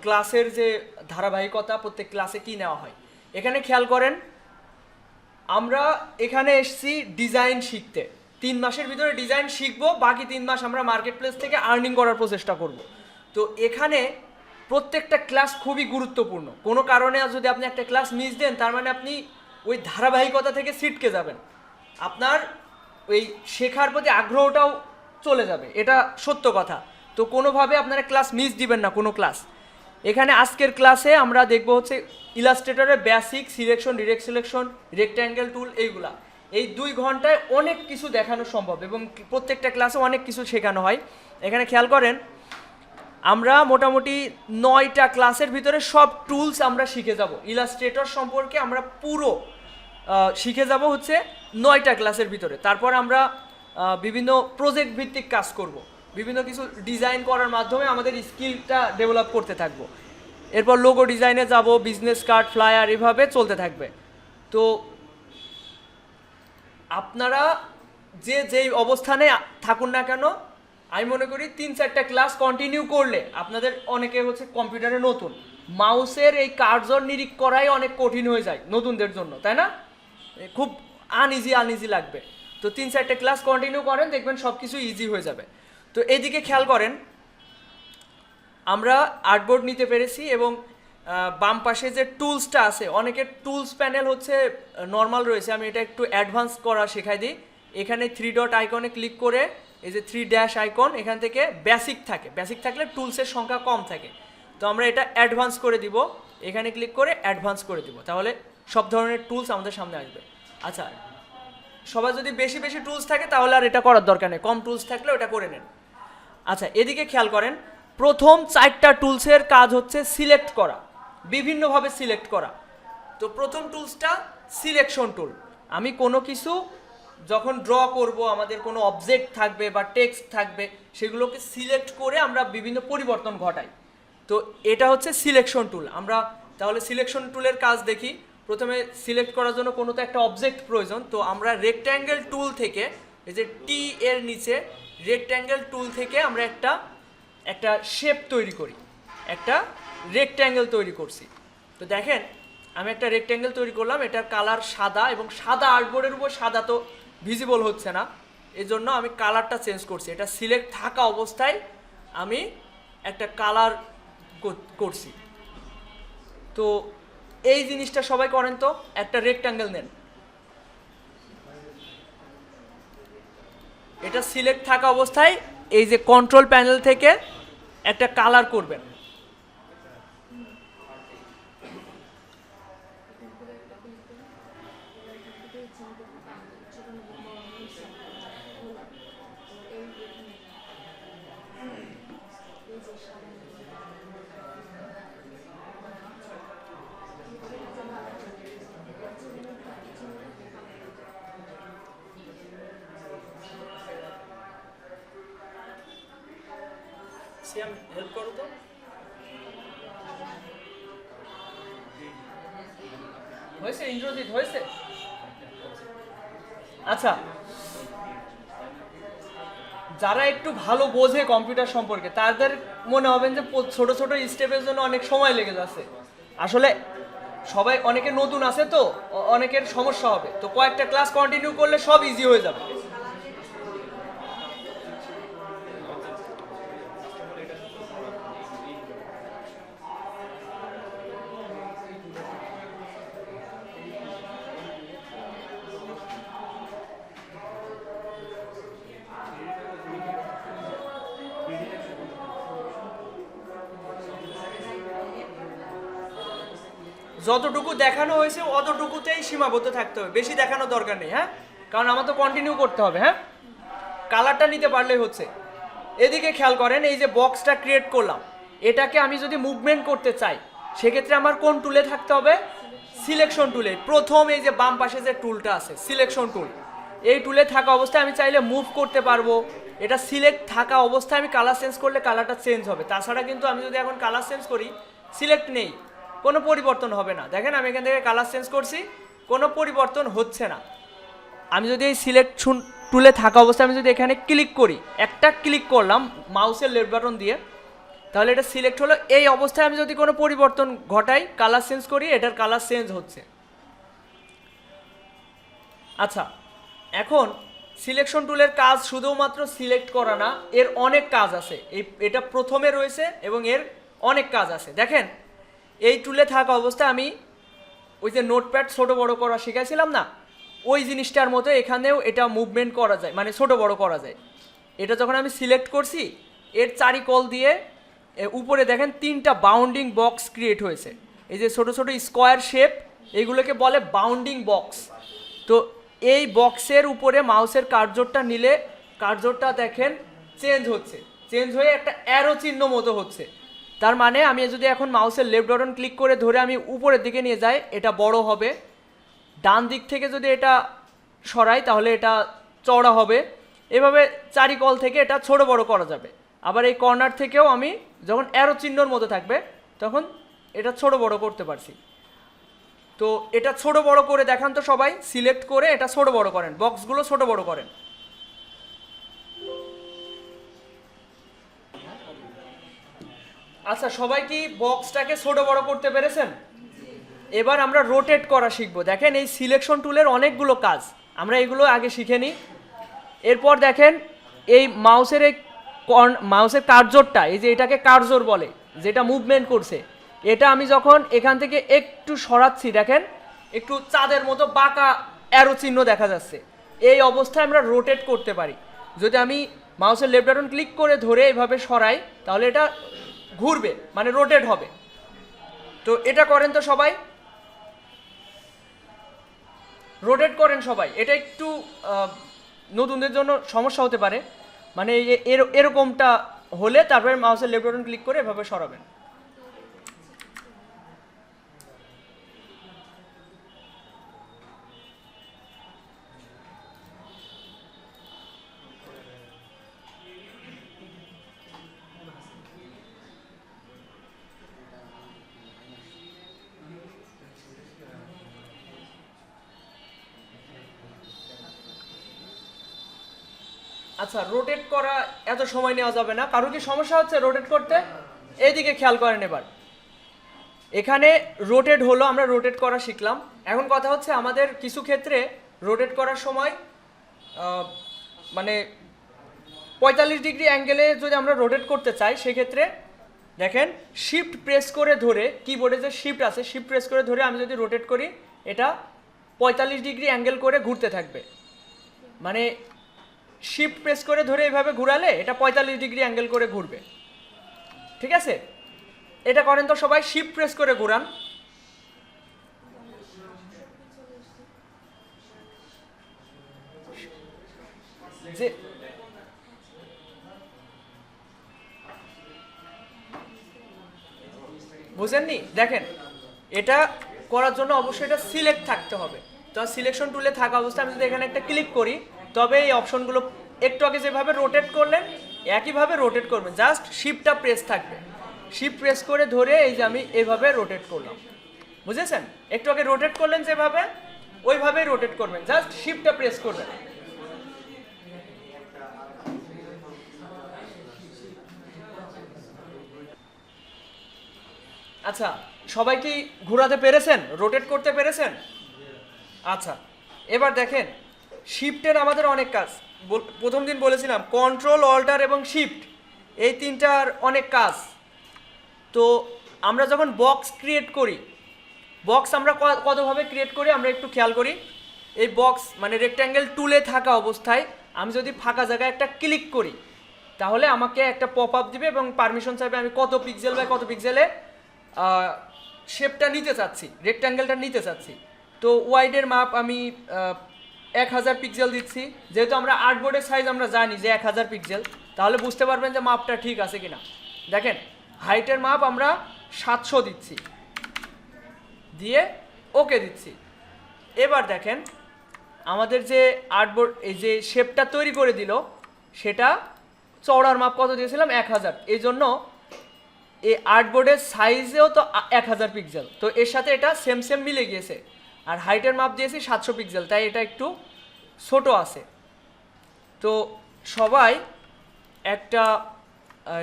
ক্লাসের যে ধারাবাহিকতা, প্রত্যেক ক্লাসে কি নেওয়া হয়। এখানে খেয়াল করেন, আমরা এখানে এসেছি ডিজাইন শিখতে। 3 মাসের ভিতরে ডিজাইন শিখবো, বাকি 3 মাস আমরা মার্কেট প্লেস থেকে আর্নিং করার প্রচেষ্টা করব। তো এখানে প্রত্যেকটা ক্লাস খুবই গুরুত্বপূর্ণ। কোনো কারণে যদি আপনি একটা ক্লাস মিস দেন, তার মানে আপনি ওই ধারাবাহিকতা থেকে ছিটকে যাবেন, আপনার ওই শেখার প্রতি আগ্রহটাও চলে যাবে, এটা সত্য কথা। তো কোনোভাবে আপনারা ক্লাস মিস দিবেন না, কোনো ক্লাস। এখানে আজকের ক্লাসে আমরা দেখব হচ্ছে ইলাস্ট্রেটরের basic, selection, direct selection, rectangle tool, এইগুলা। এই 2 ঘন্টায় অনেক কিছু দেখানো সম্ভব এবং প্রত্যেকটা ক্লাসে অনেক কিছু শেখানো হয়। এখানে খেয়াল করেন, আমরা মোটামুটি 9টা ক্লাসের ভিতরে সব টুলস আমরা শিখে যাব। ইলাস্ট্রেটর সম্পর্কে আমরা পুরো শিখে যাব হচ্ছে 9টা ক্লাসের ভিতরে। তারপর আমরা বিভিন্ন প্রজেক্ট ভিত্তিক কাজ করব, বিভিন্ন কিছু ডিজাইন করার মাধ্যমে আমাদের স্কিলটা ডেভেলপ করতে থাকবো। এরপর লোগো ডিজাইনে যাব, বিজনেস কার্ড, ফ্লায়ার, এভাবে চলতে থাকবে। তো আপনারা যেই অবস্থানে থাকুন না কেন, আমি মনে করি 3-4টা ক্লাস কন্টিনিউ করলে, আপনাদের অনেকে হচ্ছে কম্পিউটারে নতুন, মাউসের এই কার্সর নিরীক্ষ করাই অনেক কঠিন হয়ে যায় নতুনদের জন্য, তাই না? খুব আনইজি লাগবে। তো 3-4টে ক্লাস কন্টিনিউ করেন, দেখবেন সব কিছু ইজি হয়ে যাবে। তো এইদিকে খেয়াল করেন, আমরা আর্টবোর্ড নিতে পেরেছি এবং বাম পাশে যে টুলসটা আছে, অনেকের টুলস প্যানেল হচ্ছে নর্মাল রয়েছে, আমি এটা একটু অ্যাডভান্স করা শেখাই দিই। এখানে 3 ডট আইকনে ক্লিক করে, এই যে 3 ড্যাশ আইকন, এখান থেকে বেসিক থাকে, বেসিক থাকলে টুলসের সংখ্যা কম থাকে। তো আমরা এটা অ্যাডভান্স করে দিব, এখানে ক্লিক করে অ্যাডভান্স করে দিব, তাহলে সব ধরনের টুলস আমাদের সামনে আসবে। আচ্ছা, সবার যদি বেশি বেশি টুলস থাকে তাহলে আর এটা করার দরকার নেই, কম টুলস থাকলে ওটা করে নেন। আচ্ছা, এদিকে খেয়াল করেন, প্রথম 4টা টুলসের কাজ হচ্ছে সিলেক্ট করা, বিভিন্নভাবে সিলেক্ট করা। তো প্রথম টুলসটা সিলেকশন টুল। আমি কোনো কিছু যখন ড্র করব, আমাদের কোনো অবজেক্ট থাকবে বা টেক্সট থাকবে, সেগুলোকে সিলেক্ট করে আমরা বিভিন্ন পরিবর্তন ঘটাই। তো এটা হচ্ছে সিলেকশন টুল। আমরা তাহলে সিলেকশন টুলের কাজ দেখি। প্রথমে সিলেক্ট করার জন্য কোনো তো একটা অবজেক্ট প্রয়োজন। তো আমরা রেক্ট্যাঙ্গেল টুল থেকে, এই যে টি এর নিচে রেক্ট্যাঙ্গেল টুল থেকে আমরা একটা শেপ তৈরি করি, একটা রেক্ট্যাঙ্গেল তৈরি করছি। তো দেখেন, আমি একটা রেক্ট্যাঙ্গেল তৈরি করলাম, এটার কালার সাদা, এবং সাদা আর্টবোর্ডের উপর সাদা তো ভিজিবল হচ্ছে না, এই জন্য আমি কালারটা চেঞ্জ করছি। এটা সিলেক্ট থাকা অবস্থায় আমি একটা কালার করছি। তো এই জিনিসটা সবাই করেন। তো একটা রেক্ট্যাঙ্গেল নেন, এটা সিলেক্ট থাকা অবস্থায় এই যে কন্ট্রোল প্যানেল থেকে একটা কালার করবেন। হেল্প করো তো। হয়েছে, ইন্দ্রজিৎ হয়েছে। আচ্ছা, যারা একটু ভালো বোঝে কম্পিউটার সম্পর্কে, তাদের মনে হবেন যে ছোট ছোট স্টেপের জন্য অনেক সময় লেগে যাচ্ছে। আসলে সবাই, অনেকে নতুন আছে তো অনেকের সমস্যা হবে। তো কয়েকটা ক্লাস কন্টিনিউ করলে সব ইজি হয়ে যাবে। যতটুকু দেখানো হয়েছে অতটুকুতেই সীমাবদ্ধ থাকতে হবে, বেশি দেখানোর দরকার নেই। হ্যাঁ, কারণ আমার তো কন্টিনিউ করতে হবে। হ্যাঁ, কালারটা নিতে পারলেই হচ্ছে। এদিকে খেয়াল করেন, এই যে বক্সটা ক্রিয়েট করলাম, এটাকে আমি যদি মুভমেন্ট করতে চাই, সেক্ষেত্রে আমার কোন টুলে থাকতে হবে? সিলেকশন টুলে। প্রথম এই যে বাম পাশে যে টুলটা আছে, সিলেকশন টুল, এই টুলে থাকা অবস্থায় আমি চাইলে মুভ করতে পারবো। এটা সিলেক্ট থাকা অবস্থায় আমি কালার চেঞ্জ করলে কালারটা চেঞ্জ হবে। তাছাড়া কিন্তু আমি যদি এখন কালার চেঞ্জ করি, সিলেক্ট নেই, কোনো পরিবর্তন হবে না। দেখেন, আমি এখান থেকে কালার চেঞ্জ করছি, কোনো পরিবর্তন হচ্ছে না। আমি যদি এই সিলেক্ট টুলে থাকা অবস্থায় আমি যদি এখানে ক্লিক করি, একটা ক্লিক করলাম মাউসের লেফট বাটন দিয়ে, তাহলে এটা সিলেক্ট হলো। এই অবস্থায় আমি যদি কোনো পরিবর্তন ঘটাই, কালার চেঞ্জ করি, এটার কালার চেঞ্জ হচ্ছে। আচ্ছা, এখন সিলেকশন টুলের কাজ শুধুমাত্র সিলেক্ট করা না, এর অনেক কাজ আছে। এটা প্রথমে রয়েছে এবং এর অনেক কাজ আছে। দেখেন, এই টুলে থাকা অবস্থায় আমি ওই যে নোটপ্যাড ছোট বড় করা শিখাইছিলাম না, ওই জিনিসটার মতো এখানেও এটা মুভমেন্ট করা যায়, মানে ছোট বড় করা যায়। এটা যখন আমি সিলেক্ট করছি, এর চারিকল দিয়ে উপরে দেখেন 3টা বাউন্ডিং বক্স ক্রিয়েট হয়েছে। এই যে ছোট ছোট স্কোয়ার শেপ, এইগুলোকে বলে বাউন্ডিং বক্স। তো এই বক্সের উপরে মাউসের কার্সরটা নিলে কার্সরটা দেখেন চেঞ্জ হচ্ছে, চেঞ্জ হয়ে একটা অ্যারো চিহ্ন মতো হচ্ছে। তার মানে আমি যদি এখন মাউসের লেফট বাটন ক্লিক করে ধরে আমি উপরের দিকে নিয়ে যাই, এটা বড় হবে। ডান দিক থেকে যদি এটা সরাই তাহলে এটা চওড়া হবে। এভাবে চারিকল থেকে এটা ছোট বড় করা যাবে। আবার এই কর্নার থেকেও আমি যখন অ্যারো চিহ্নর মতো থাকবে তখন এটা ছোট বড় করতে পারছি। তো এটা ছোট বড় করে দেখান তো সবাই, সিলেক্ট করে এটা ছোট বড় করেন, বক্সগুলো ছোট বড় করেন। আচ্ছা, সবাই কি বক্সটাকে ছোট বড় করতে পেরেছেন? এবার আমরা রোটেট করা শিখবো। দেখেন, এই সিলেকশন টুলের অনেকগুলো কাজ, আমরা এগুলো আগে শিখে নিই। এরপর দেখেন, এই মাউসের কার্সরটা, এই যে এটাকে কার্সর বলে, যেটা মুভমেন্ট করছে, এটা আমি যখন এখান থেকে একটু সরাচ্ছি, দেখেন একটু চাঁদের মতো বাঁকা অ্যারো চিহ্ন দেখা যাচ্ছে। এই অবস্থায় আমরা রোটেট করতে পারি। যদি আমি মাউসের লেফট বাটন ক্লিক করে ধরে এভাবে সরাই তাহলে এটা ঘুরবে, মানে রোটেট হবে। তো এটা করেন তো সবাই, রোটেট করেন সবাই। এটা একটু নতুনদের জন্য সমস্যা হতে পারে, মানে এরকমটা হলে তারপরে মাউসের লেফট বাটন ক্লিক করে এভাবে সরাবেন। আচ্ছা, রোটেট করা এত সময় নেওয়া যাবে না। কারো কি সমস্যা হচ্ছে রোটেট করতে? এইদিকে খেয়াল করেন। এবার এখানে রোটেট হলো, আমরা রোটেট করা শিখলাম। এখন কথা হচ্ছে আমাদের কিছু ক্ষেত্রে রোটেট করার সময় মানে 45 ডিগ্রি অ্যাঙ্গেলে যদি আমরা রোটেট করতে চাই, সেক্ষেত্রে দেখেন শিফট প্রেস করে ধরে, কিবোর্ডে যে শিফট আছে শিফট প্রেস করে ধরে আমি যদি রোটেট করি, এটা 45 ডিগ্রি অ্যাঙ্গেল করে ঘুরতে থাকবে। মানে শিফট প্রেস করে ধরে এইভাবে ঘুরালে এটা 45 ডিগ্রি অ্যাঙ্গেল করে ঘুরবে। ঠিক আছে, এটা করেন তো সবাই, শিফট প্রেস করে ঘুরান। যে বুঝেননি? দেখেন, এটা করার জন্য অবশ্যই এটা সিলেক্ট থাকতে হবে। তো সিলেকশন টুলে থাকা অবস্থায় আমি যদি এখানে একটা ক্লিক করি, তবে এই অপশনগুলো একটু আগে যেভাবে রোটেট করলেন একইভাবে রোটেট করবেন। জাস্ট শিফটটা প্রেস থাকবে, শিফট প্রেস করে ধরে এই যে আমি এইভাবে রোটেট করলাম। বুঝেছেন? একটু আগে রোটেট করলেন যেভাবে, ওইভাবেই রোটেট করবেন, জাস্ট শিফটটা প্রেস করবেন। আচ্ছা, সবাই কি ঘোরাতে পেরেছেন, রোটেট করতে পেরেছেন? আচ্ছা, এবার দেখেন শিফটের আমাদের অনেক কাজ। প্রথম দিন বলেছিলাম কন্ট্রোল, অল্টার এবং শিফট, এই তিনটার অনেক কাজ। তো আমরা যখন বক্স ক্রিয়েট করি, বক্স আমরা কতভাবে ক্রিয়েট করি আমরা একটু খেয়াল করি। এই বক্স মানে রেক্ট্যাঙ্গেল টুলে থাকা অবস্থায় আমি যদি ফাঁকা জায়গায় একটা ক্লিক করি, তাহলে আমাকে একটা পপ আপ দিবে এবং পারমিশন চাইবে আমি কত পিক্সেল বাই কত পিক্সেলে শেপটা নিতে চাচ্ছি, রেক্ট্যাঙ্গেলটা নিতে চাচ্ছি। তো ওয়াইডের মাপ আমি 1000 পিক্সেল দিচ্ছি। যেহেতু আমরা আর্টবোর্ডের সাইজ আমরা জানি যে 1000 পিক্সেল, তাহলে বুঝতে পারবেন যে মাপটা ঠিক আছে কিনা। দেখেন, হাইটের মাপ আমরা 700 দিচ্ছি, দিয়ে ওকে দিচ্ছি। এবার দেখেন আমাদের যে আর্টবোর্ড এই যে শেপটা তৈরি করে দিল, সেটা চওড়ার মাপ কত দিয়েছিলাম? 1000। এই জন্য এই আর্টবোর্ডের সাইজেও তো 1000 পিক্সেল, তো এর সাথে এটা সেম মিলে গিয়েছে। আর হাইটের মাপ দিয়েছি 700 পিক্সেল, তাই এটা একটু ছোট আছে। তো সবাই একটা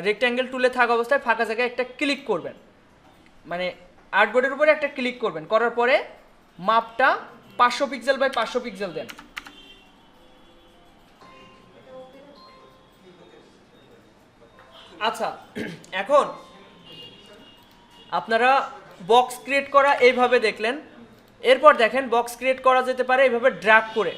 রেক্ট্যাঙ্গেল টুলে থাকা অবস্থায় ফাঁকা জায়গায় একটা ক্লিক করবেন, মানে আর্টবোর্ডের উপরে একটা ক্লিক করবেন, করার পরে মাপটা 500 পিক্সেল বাই 500 পিক্সেল দেন। আচ্ছা, এখন আপনারা বক্স ক্রিয়েট করা এইভাবে দেখলেন। এরপর দেখেন বক্স ক্রিয়েট করা যেতে পারে এইভাবে ড্র্যাগ করে।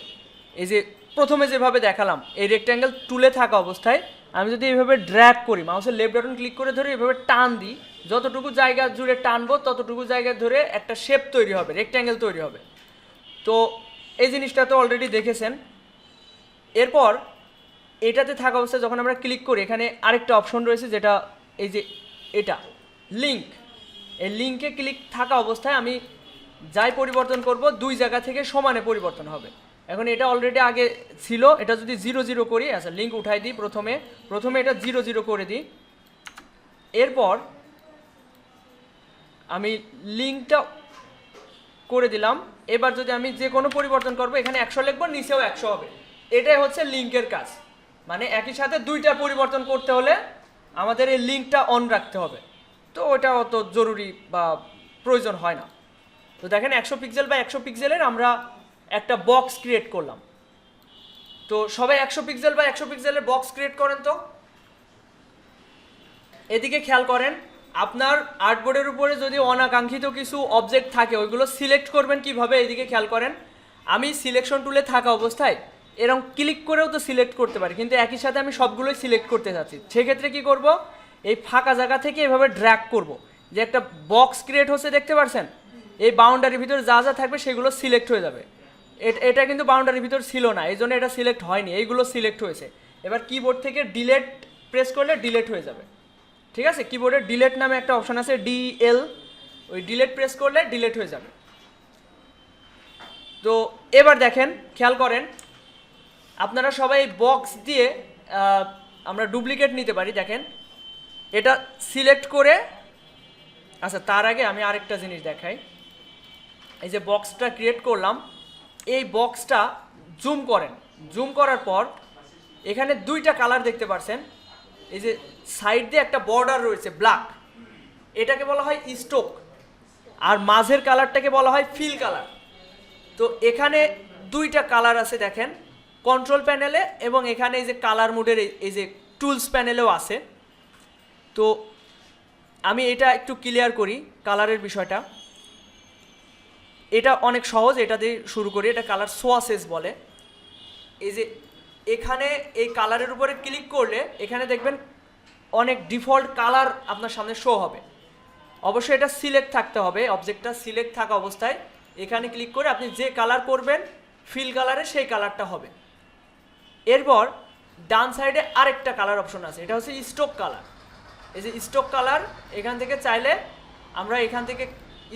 এই যে প্রথমে যেভাবে দেখালাম, এই রেক্ট্যাঙ্গেল টুলে থাকা অবস্থায় আমি যদি এইভাবে ড্র্যাগ করি, মাউসের লেফট বাটন ক্লিক করে ধরে এইভাবে টান দিই, যতটুকু জায়গা জুড়ে টানবো ততটুকু জায়গা ধরে একটা শেপ তৈরি হবে, রেক্ট্যাঙ্গেল তৈরি হবে। তো এই জিনিসটা তো অলরেডি দেখেছেন। এরপর এটাতে থাকা অবস্থায় যখন আমরা ক্লিক করি, এখানে আরেকটা অপশন রয়েছে, যেটা এই যে এটা লিঙ্ক। এই লিঙ্কে ক্লিক থাকা অবস্থায় আমি যাই পরিবর্তন করব দুই জায়গা থেকে সমানে পরিবর্তন হবে। এখন এটা অলরেডি আগে ছিল, এটা যদি 0 0 করি, আচ্ছা লিঙ্ক উঠাই দিই, প্রথমে এটা 0 0 করে দিই। এরপর আমি লিঙ্কটা করে দিলাম। এবার যদি আমি যে কোনো পরিবর্তন করব, এখানে 100 লিখবো, নিচেও 100 হবে। এটাই হচ্ছে লিঙ্কের কাজ। মানে একই সাথে দুইটা পরিবর্তন করতে হলে আমাদের এই লিঙ্কটা অন রাখতে হবে। তো ওটা অত জরুরি বা প্রয়োজন হয় না। তো দেখেন 100 পিক্সেল বা 100 পিক্সেলের আমরা একটা বক্স ক্রিয়েট করলাম। তো সবাই 100 পিক্সেল বা 100 পিক্সেলের বক্স ক্রিয়েট করেন। তো এদিকে খেয়াল করেন, আপনার আর্টবোর্ডের উপরে যদি অনাকাঙ্ক্ষিত কিছু অবজেক্ট থাকে, ওইগুলো সিলেক্ট করবেন কিভাবে, এদিকে খেয়াল করেন। আমি সিলেকশন টুলে থাকা অবস্থায় এরকম ক্লিক করেও তো সিলেক্ট করতে পারি, কিন্তু একই সাথে আমি সবগুলোই সিলেক্ট করতে চাচ্ছি। সেক্ষেত্রে কি করব, এই ফাঁকা জায়গা থেকে এভাবে ড্র্যাগ করব, যে একটা বক্স ক্রিয়েট হচ্ছে দেখতে পাচ্ছেন, এই বাউন্ডারির ভিতরে যা যা থাকবে সেগুলো সিলেক্ট হয়ে যাবে। এটা কিন্তু বাউন্ডারির ভিতর ছিল না, এই জন্য এটা সিলেক্ট হয়নি, এইগুলো সিলেক্ট হয়েছে। এবার কিবোর্ড থেকে ডিলেট প্রেস করলে ডিলেট হয়ে যাবে। ঠিক আছে, কিবোর্ডে ডিলেট নামে একটা অপশন আছে, DL, ওই ডিলেট প্রেস করলে ডিলেট হয়ে যাবে। তো এবার দেখেন, খেয়াল করেন, আপনারা সবাই বক্স দিয়ে আমরা ডুপ্লিকেট নিতে পারি। দেখেন এটা সিলেক্ট করে, আচ্ছা তার আগে আমি আরেকটা জিনিস দেখাই। এই যে বক্সটা ক্রিয়েট করলাম, এই বক্সটা জুম করেন। জুম করার পর এখানে দুইটা কালার দেখতে পাচ্ছেন। এই যে সাইড দিয়ে একটা বর্ডার রয়েছে ব্ল্যাক, এটাকে বলা হয় স্টোক, আর মাঝের কালারটাকে বলা হয় ফিল কালার। তো এখানে দুইটা কালার আছে দেখেন, কন্ট্রোল প্যানেলে এবং এখানে এই যে কালার মোডের এই যে টুলস প্যানেলেও আছে। তো আমি এটা একটু ক্লিয়ার করি কালারের বিষয়টা। এটা অনেক সহজ, এটা দিয়ে শুরু করি। এটা কালার সোয়াসেস বলে। এই যে এখানে এই কালারের উপরে ক্লিক করলে এখানে দেখবেন অনেক ডিফল্ট কালার আপনার সামনে শো হবে। অবশ্যই এটা সিলেক্ট থাকতে হবে, অবজেক্টটা সিলেক্ট থাকা অবস্থায় এখানে ক্লিক করে আপনি যে কালার করবেন ফিল কালারে সেই কালারটা হবে। এরপর ডান সাইডে আরেকটা কালার অপশন আছে, এটা হচ্ছে স্টোক কালার। এই যে স্টোক কালার, এখান থেকে চাইলে আমরা এখান থেকে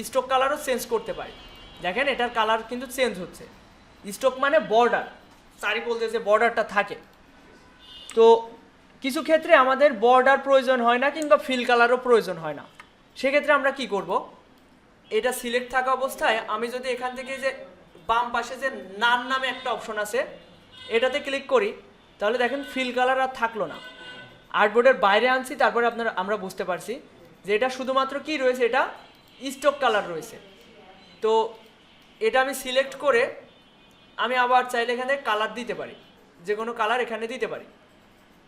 স্টোক কালারও চেঞ্জ করতে পারি। দেখেন এটার কালার কিন্তু চেঞ্জ হচ্ছে। স্টোক মানে বর্ডার, চারিকোল যে বর্ডারটা থাকে। তো কিছু ক্ষেত্রে আমাদের বর্ডার প্রয়োজন হয় না, কিংবা ফিল কালারও প্রয়োজন হয় না। সেক্ষেত্রে আমরা কি করব, এটা সিলেক্ট থাকা অবস্থায় আমি যদি এখান থেকে যে বাম পাশে যে নান নামে একটা অপশন আছে, এটাতে ক্লিক করি, তাহলে দেখেন ফিল কালার আর থাকলো না। আর্টবোর্ডের বাইরে আনছি, তারপরে আমরা বুঝতে পারছি যে এটা শুধুমাত্র কি রয়েছে, এটা স্টোক কালার রয়েছে। তো এটা আমি সিলেক্ট করে আমি আবার চাইলে এখানে কালার দিতে পারি, যে কোনো কালার এখানে দিতে পারি।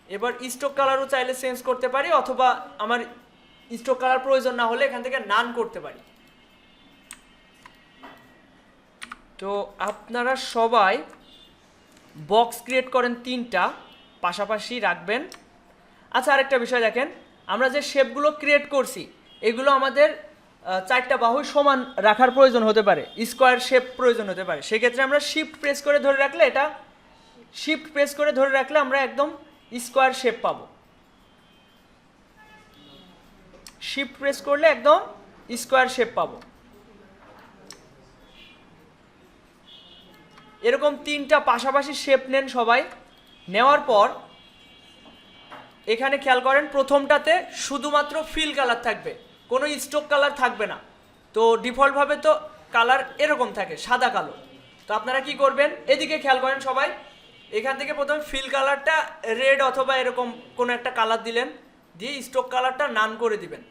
এবার স্টোক কালারও চাইলে চেঞ্জ করতে পারি, অথবা আমার স্টোক কালার প্রয়োজন না হলে এখান থেকে নান করতে পারি। তো আপনারা সবাই বক্স ক্রিয়েট করেন 3টা, পাশাপাশি রাখবেন। আচ্ছা আরেকটা বিষয় দেখেন, আমরা যে শেপগুলো ক্রিয়েট করছি এগুলো আমাদের 4টা বাহুই সমান রাখার প্রয়োজন হতে পারে, স্কোয়ার শেপ প্রয়োজন হতে পারে। সেক্ষেত্রে আমরা শিফট প্রেস করে ধরে রাখলে, এটা শিফট প্রেস করে ধরে রাখলে আমরা একদম স্কোয়ার শেপ পাবো। শিফট প্রেস করলে একদম স্কোয়ার শেপ পাবো। এরকম 3টা পাশাপাশি শেপ নেন সবাই। নেওয়ার পর এখানে খেয়াল করেন, প্রথমটাতে শুধুমাত্র ফিল কালার থাকবে, কোনো স্টোক কালার থাকবে না। তো ডিফল্টভাবে তো কালার এরকম থাকে, সাদা কালো। তো তো আপনারা কি করবেন, এদিকে খেয়াল করেন সবাই, এখান থেকে প্রথমে ফিল কালারটা রেড অথবা এরকম কোনো একটা কালার দিলেন, দিয়ে স্ট্রোক কালারটা নান করে দিবেন।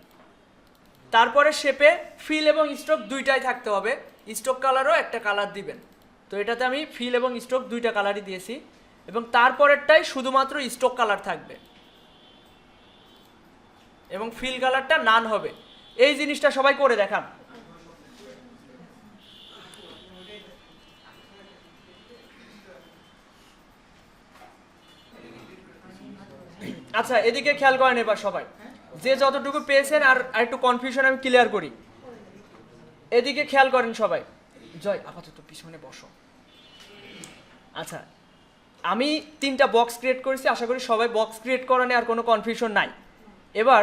তারপরে শেপে ফিল এবং স্ট্রোক দুইটাই থাকতে হবে, স্ট্রোক কালারও একটা কালার দিবেন। তো এটাতে আমি ফিল এবং স্ট্রোক দুইটা কালারই দিয়েছি, এবং তারপরেরটাই শুধুমাত্র স্ট্রোক কালার থাকবে এবং ফিল কালারটা নান হবে। এই জিনিসটা সবাই করে দেখান। আচ্ছা এদিকে খেয়াল করেন এবার সবাই, যে যতটুকু পেয়েছেন, আর একটু কনফিউশন আমি ক্লিয়ার করি। এদিকে খেয়াল করেন সবাই, জয় আপাতত পিছনে বসো। আচ্ছা আমি 3টা বক্স ক্রিয়েট করেছি, আশা করি সবাই বক্স ক্রিয়েট করা নিয়ে আর কোনো কনফিউশন নাই। এবার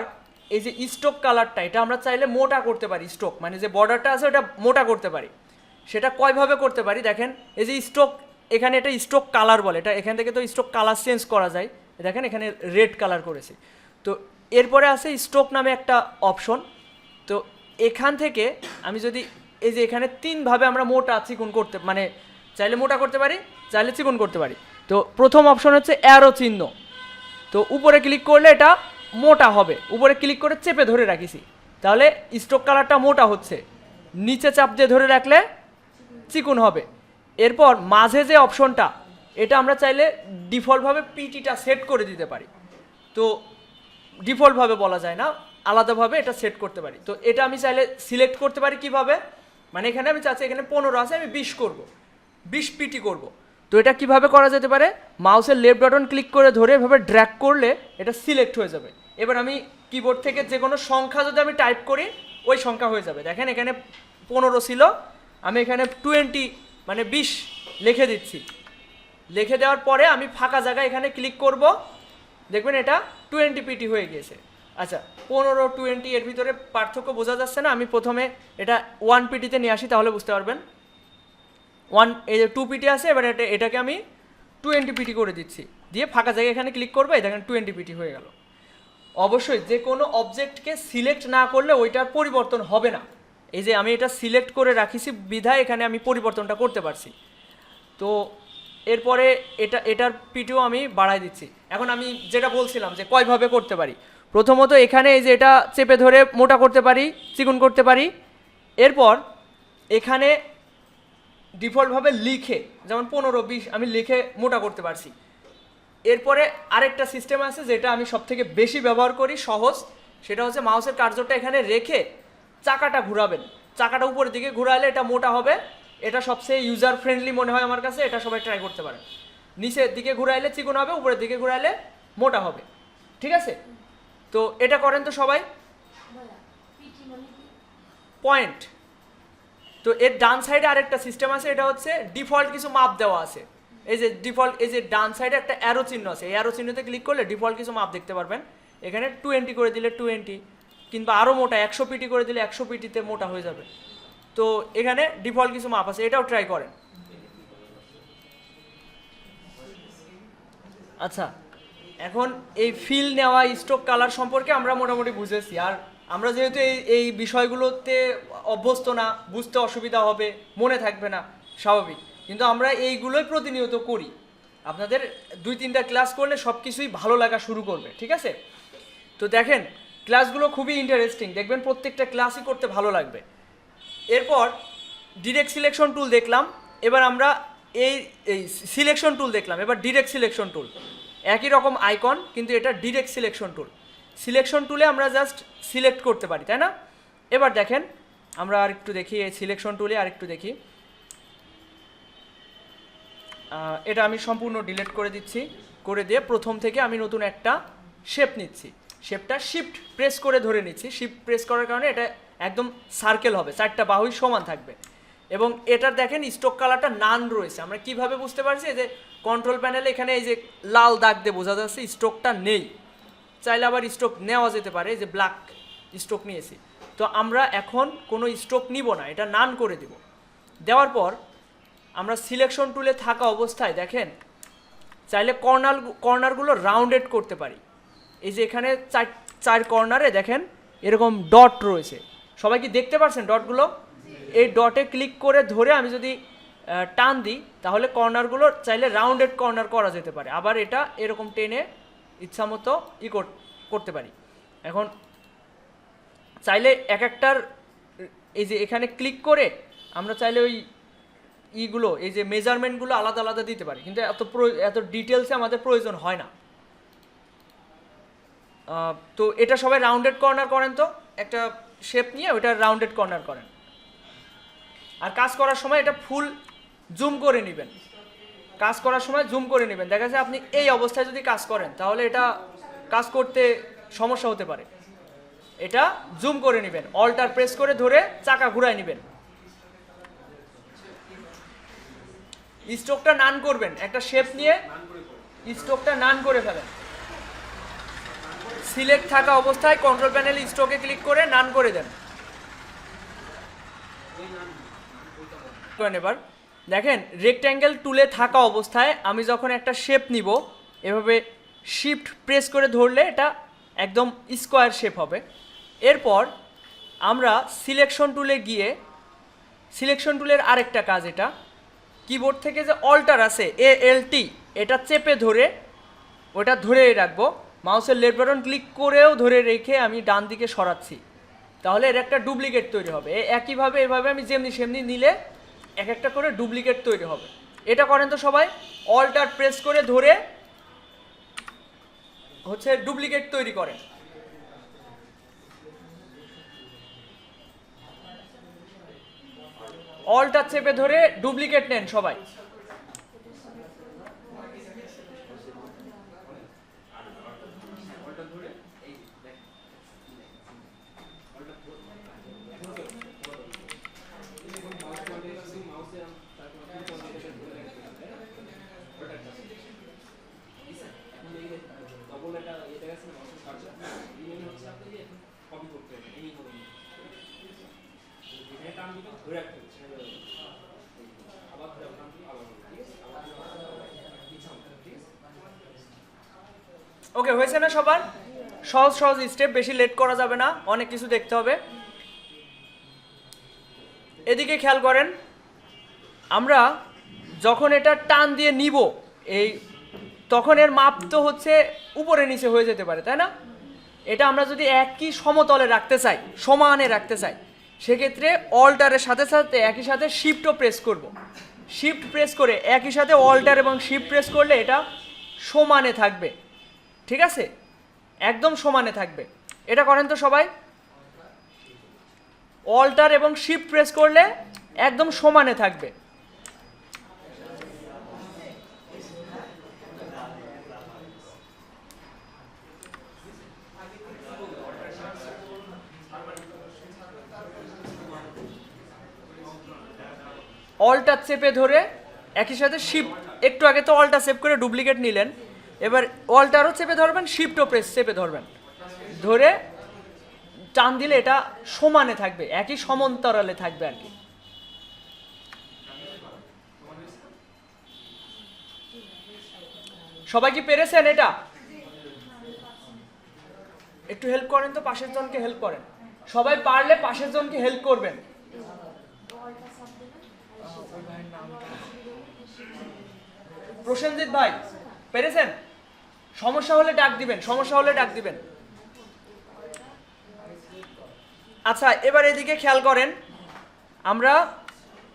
এই যে স্ট্রোক কালারটা, এটা আমরা চাইলে মোটা করতে পারি, স্ট্রোক মানে যে বর্ডারটা আছে ওটা মোটা করতে পারি। সেটা কয়ভাবে করতে পারি দেখেন, এই যে স্ট্রোক, এখানে এটা স্ট্রোক কালার বলে, এটা এখান থেকে তো স্ট্রোক কালার চেঞ্জ করা যায়, দেখেন এখানে রেড কালার করেছি। তো এরপরে আছে স্ট্রোক নামে একটা অপশন। তো এখান থেকে আমি যদি এই যে এখানে 3ভাবে আমরা মোটা চিকন করতে, মানে চাইলে মোটা করতে পারি, চাইলে চিকন করতে পারি। তো প্রথম অপশন হচ্ছে অ্যারো চিহ্ন। তো উপরে ক্লিক করলে এটা মোটা হবে, উপরে ক্লিক করে চেপে ধরে রাখিছি, তাহলে স্ট্রোক কালারটা মোটা হচ্ছে। নিচে চাপ দিয়ে ধরে রাখলে চিকন হবে। এরপর মাঝে যে অপশনটা, এটা আমরা চাইলে ডিফল্টভাবে পিটিটা সেট করে দিতে পারি। তো ডিফল্টভাবে বলা যায় না, আলাদাভাবে এটা সেট করতে পারি। তো এটা আমি চাইলে সিলেক্ট করতে পারি কিভাবে, মানে এখানে আমি চাচ্ছি এখানে 15 আছে, আমি 20 করব, 20 পিটি করব। তো এটা কিভাবে করা যেতে পারে, মাউসের লেফট বাটন ক্লিক করে ধরে এভাবে ড্র্যাগ করলে এটা সিলেক্ট হয়ে যাবে। এবার আমি কিবোর্ড থেকে যে কোনো সংখ্যা যদি আমি টাইপ করি, ওই সংখ্যা হয়ে যাবে। দেখেন এখানে 15 ছিল, আমি এখানে 20 মানে 20 লিখে দিচ্ছি। লিখে দেওয়ার পরে আমি ফাঁকা জায়গায় এখানে ক্লিক করব, দেখবেন এটা 20 পিটি হয়ে গিয়েছে। আচ্ছা 15 20 এর ভিতরে পার্থক্য বোঝা যাচ্ছে না, আমি প্রথমে এটা 1 পিটিতে নিয়ে আসি, তাহলে বুঝতে পারবেন। 1 এই যে 2 পিটি আছে, এবার এটাকে আমি 20 পিটি করে দিচ্ছি, দিয়ে ফাঁকা জায়গায় এখানে ক্লিক করবো, এই দেখেন 20 পিটি হয়ে গেল। অবশ্যই যে কোনো অবজেক্টকে সিলেক্ট না করলে ওইটার পরিবর্তন হবে না। এই যে আমি এটা সিলেক্ট করে রাখিছি বিধায় এখানে আমি পরিবর্তনটা করতে পারছি। তো এরপরে এটার পিটিও আমি বাড়াই দিচ্ছি। এখন আমি যেটা বলছিলাম যে কয়ভাবে করতে পারি, প্রথমত এখানে এই যে এটা চেপে ধরে মোটা করতে পারি, চিকন করতে পারি। এরপর এখানে ডিফল্টভাবে লিখে, যেমন 15 20 আমি লিখে মোটা করতে পারছি। এরপরে আরেকটা সিস্টেম আছে যেটা আমি সবথেকে বেশি ব্যবহার করি, সহজ, সেটা হচ্ছে মাউসের কার্সরটা এখানে রেখে চাকাটা ঘোরাবেন, চাকাটা উপরের দিকে ঘোরালে এটা মোটা হবে। এটা সবচেয়ে ইউজার ফ্রেন্ডলি মনে হয় আমার কাছে, এটা সবাই ট্রাই করতে পারেন। নিচের দিকে ঘুরাইলে চিকন হবে, উপরের দিকে ঘুরাইলে মোটা হবে, ঠিক আছে? তো এটা করেন তো সবাই। পয়েন্ট। তো এর ডান সাইডে আরেকটা সিস্টেম আছে, এটা হচ্ছে ডিফল্ট কিছু মাপ দেওয়া আছে। এই যে ডিফল্ট, এই যে ডান সাইডে একটা অ্যারো চিহ্ন আছে, এই অ্যারো চিহ্নতে ক্লিক করলে ডিফল্ট কিছু মাপ দেখতে পারবেন। এখানে 20 করে দিলে 20, কিংবা আরও মোটা 100 পিটি করে দিলে 100 পিটিতে মোটা হয়ে যাবে। তো এখানে ডিফল্ট কিছু মাপ আছে, এটাও ট্রাই করেন। আচ্ছা এখন এই ফিল নেওয়া, স্ট্রোক কালার সম্পর্কে আমরা মোটামুটি বুঝেছি। আর আমরা যেহেতু এই বিষয়গুলোতে অভ্যস্ত না, বুঝতে অসুবিধা হবে, মনে থাকবে না, স্বাভাবিক। কিন্তু আমরা এইগুলোই প্রতিনিয়ত করি। আপনাদের 2-3টা ক্লাস করলে সব কিছুই ভালো লাগা শুরু করবে, ঠিক আছে? তো দেখেন ক্লাসগুলো খুবই ইন্টারেস্টিং, দেখবেন প্রত্যেকটা ক্লাসই করতে ভালো লাগবে। এরপর ডিরেক্ট সিলেকশন টুল দেখলাম, এবার আমরা এই সিলেকশন টুল দেখলাম, এবার ডিরেক্ট সিলেকশন টুল। একই রকম আইকন, কিন্তু এটা ডিরেক্ট সিলেকশন টুল। সিলেকশন টুলে আমরা জাস্ট সিলেক্ট করতে পারি, তাই না? এবার দেখেন আমরা আরেকটু দেখি, এই সিলেকশন টুলে আরেকটু দেখি। এটা আমি সম্পূর্ণ ডিলিট করে দিচ্ছি, করে দিয়ে প্রথম থেকে আমি নতুন একটা শেপ নিচ্ছি। শেপটা শিফট প্রেস করে ধরে নিচ্ছি, শিফট প্রেস করার কারণে এটা একদম সার্কেল হবে, 4টা বাহুই সমান থাকবে। এবং এটার দেখেন স্ট্রোক কালারটা নান রয়েছে। আমরা কিভাবে বুঝতে পারছি, যে কন্ট্রোল প্যানেলে এখানে এই যে লাল দাগ দিয়ে বোঝা যাচ্ছে স্ট্রোকটা নেই। চাইলে আবার স্ট্রোক নেওয়া যেতে পারে, যে ব্ল্যাক স্ট্রোক নিয়েছি। তো আমরা এখন কোনো স্ট্রোক নিব না, এটা নান করে দিব। দেওয়ার পর আমরা সিলেকশন টুলে থাকা অবস্থায় দেখেন চাইলে কর্নারগুলো রাউন্ডেড করতে পারি। এই যে এখানে 4 কর্নারে দেখেন এরকম ডট রয়েছে, সবাই কি দেখতে পাচ্ছেন ডটগুলো? এই ডটে ক্লিক করে ধরে আমি যদি টান দিই তাহলে কর্নারগুলো চাইলে রাউন্ডেড কর্নার করা যেতে পারে, আবার এটা এরকম টেনে ইচ্ছামতো করতে পারি। এখন চাইলে এক একটার এই যে এখানে ক্লিক করে আমরা চাইলে ওই ইগুলো এই যে মেজারমেন্টগুলো আলাদা আলাদা দিতে পারি, কিন্তু এত ডিটেলসে আমাদের প্রয়োজন হয় না। তো এটা সবাই রাউন্ডেড কর্নার করেন, তো একটা শেপ নিয়ে ওটা রাউন্ডেড কর্নার করেন, আর কাজ করার সময় এটা ফুল জুম করে নেবেন। কাজ করার সময় জুম করে নেবেন, দেখা যায় আপনি এই অবস্থায় যদি কাজ করেন তাহলে এটা কাজ করতে সমস্যা হতে পারে। এটা জুম করে নেবেন, অল্টার প্রেস করে ধরে চাকা ঘুরায় নেবেন। স্ট্রোকটা নান করবেন, একটা শেপ নিয়ে স্ট্রোকটা নান করে ফেলেন। সিলেক্ট থাকা অবস্থায় কন্ট্রোল প্যানেল স্ট্রোকে ক্লিক করে নান করে দেন। এবার দেখেন রেক্ট্যাঙ্গেল টুলে থাকা অবস্থায় আমি যখন একটা শেপ নিব এভাবে শিফট প্রেস করে ধরলে এটা একদম স্কোয়ার শেপ হবে। এরপর আমরা সিলেকশন টুলে গিয়ে সিলেকশন টুলের আরেকটা কাজ, এটা কিবোর্ড থেকে যে অল্টার আছে ALT এটা চেপে ধরে ওটা ধরে রাখবো, মাউসের লেফট বাটন ক্লিক করেও ধরে রেখে আমি ডান দিকে সরাচ্ছি, তাহলে এর একটা ডুপ্লিকেট তৈরি হবে। একইভাবে এভাবে আমি যেমনি সেমনি নিলে এক একটা করে ডুপ্লিকেট তৈরি হবে। এটা করেন তো সবাই, অল্টার প্রেস করে ধরে হচ্ছে ডুপ্লিকেট তৈরি করেন। অল্টার চেপে ধরে ডুপ্লিকেট নেন সবাই। ওকে, হয়েছে না সবার? সহজ সহজ স্টেপ, বেশি লেট করা যাবে না, অনেক কিছু দেখতে হবে। এদিকে খেয়াল করেন, আমরা যখন এটা টান দিয়ে নিব এই তখন এর মাপ তো হচ্ছে উপরে নিচে হয়ে যেতে পারে, তাই না? এটা আমরা যদি একই সমতলে রাখতে চাই, সমানে রাখতে চাই, সেক্ষেত্রে অল্টারের সাথে সাথে একই সাথে শিফটও প্রেস করব। শিফট প্রেস করে একই সাথে অল্টার এবং শিফট প্রেস করলে এটা সমানে থাকবে, ঠিক আছে? একদম সমানে থাকবে। এটা করেন তো সবাই, অল্টার এবং শিফট প্রেস করলে একদম সমানে থাকবে। অল্টার চেপে ধরে একই সাথে শিফট, একটু আগে তো অল্টার সেভ করে ডুপ্লিকেট নিলেন, এবার অল্টারও চেপে ধরবেন, শিফটও প্রেস চেপে ধরবেন, ধরে টান দিলে এটা সমানে থাকবে, একই সমান্তরালে থাকবে আর কি। সবাই কি পেরেছেন এটা? একটু হেল্প করেন তো, পাশের জনকে হেল্প করেন। সবাই পারলে পাশের জনকে হেল্প করবেন। প্রসেনজিৎ ভাই পেরেছেন? সমস্যা হলে ডাক দিবেন, সমস্যা হলে ডাক দিবেন। আচ্ছা, এবার এদিকে খেয়াল করেন, আমরা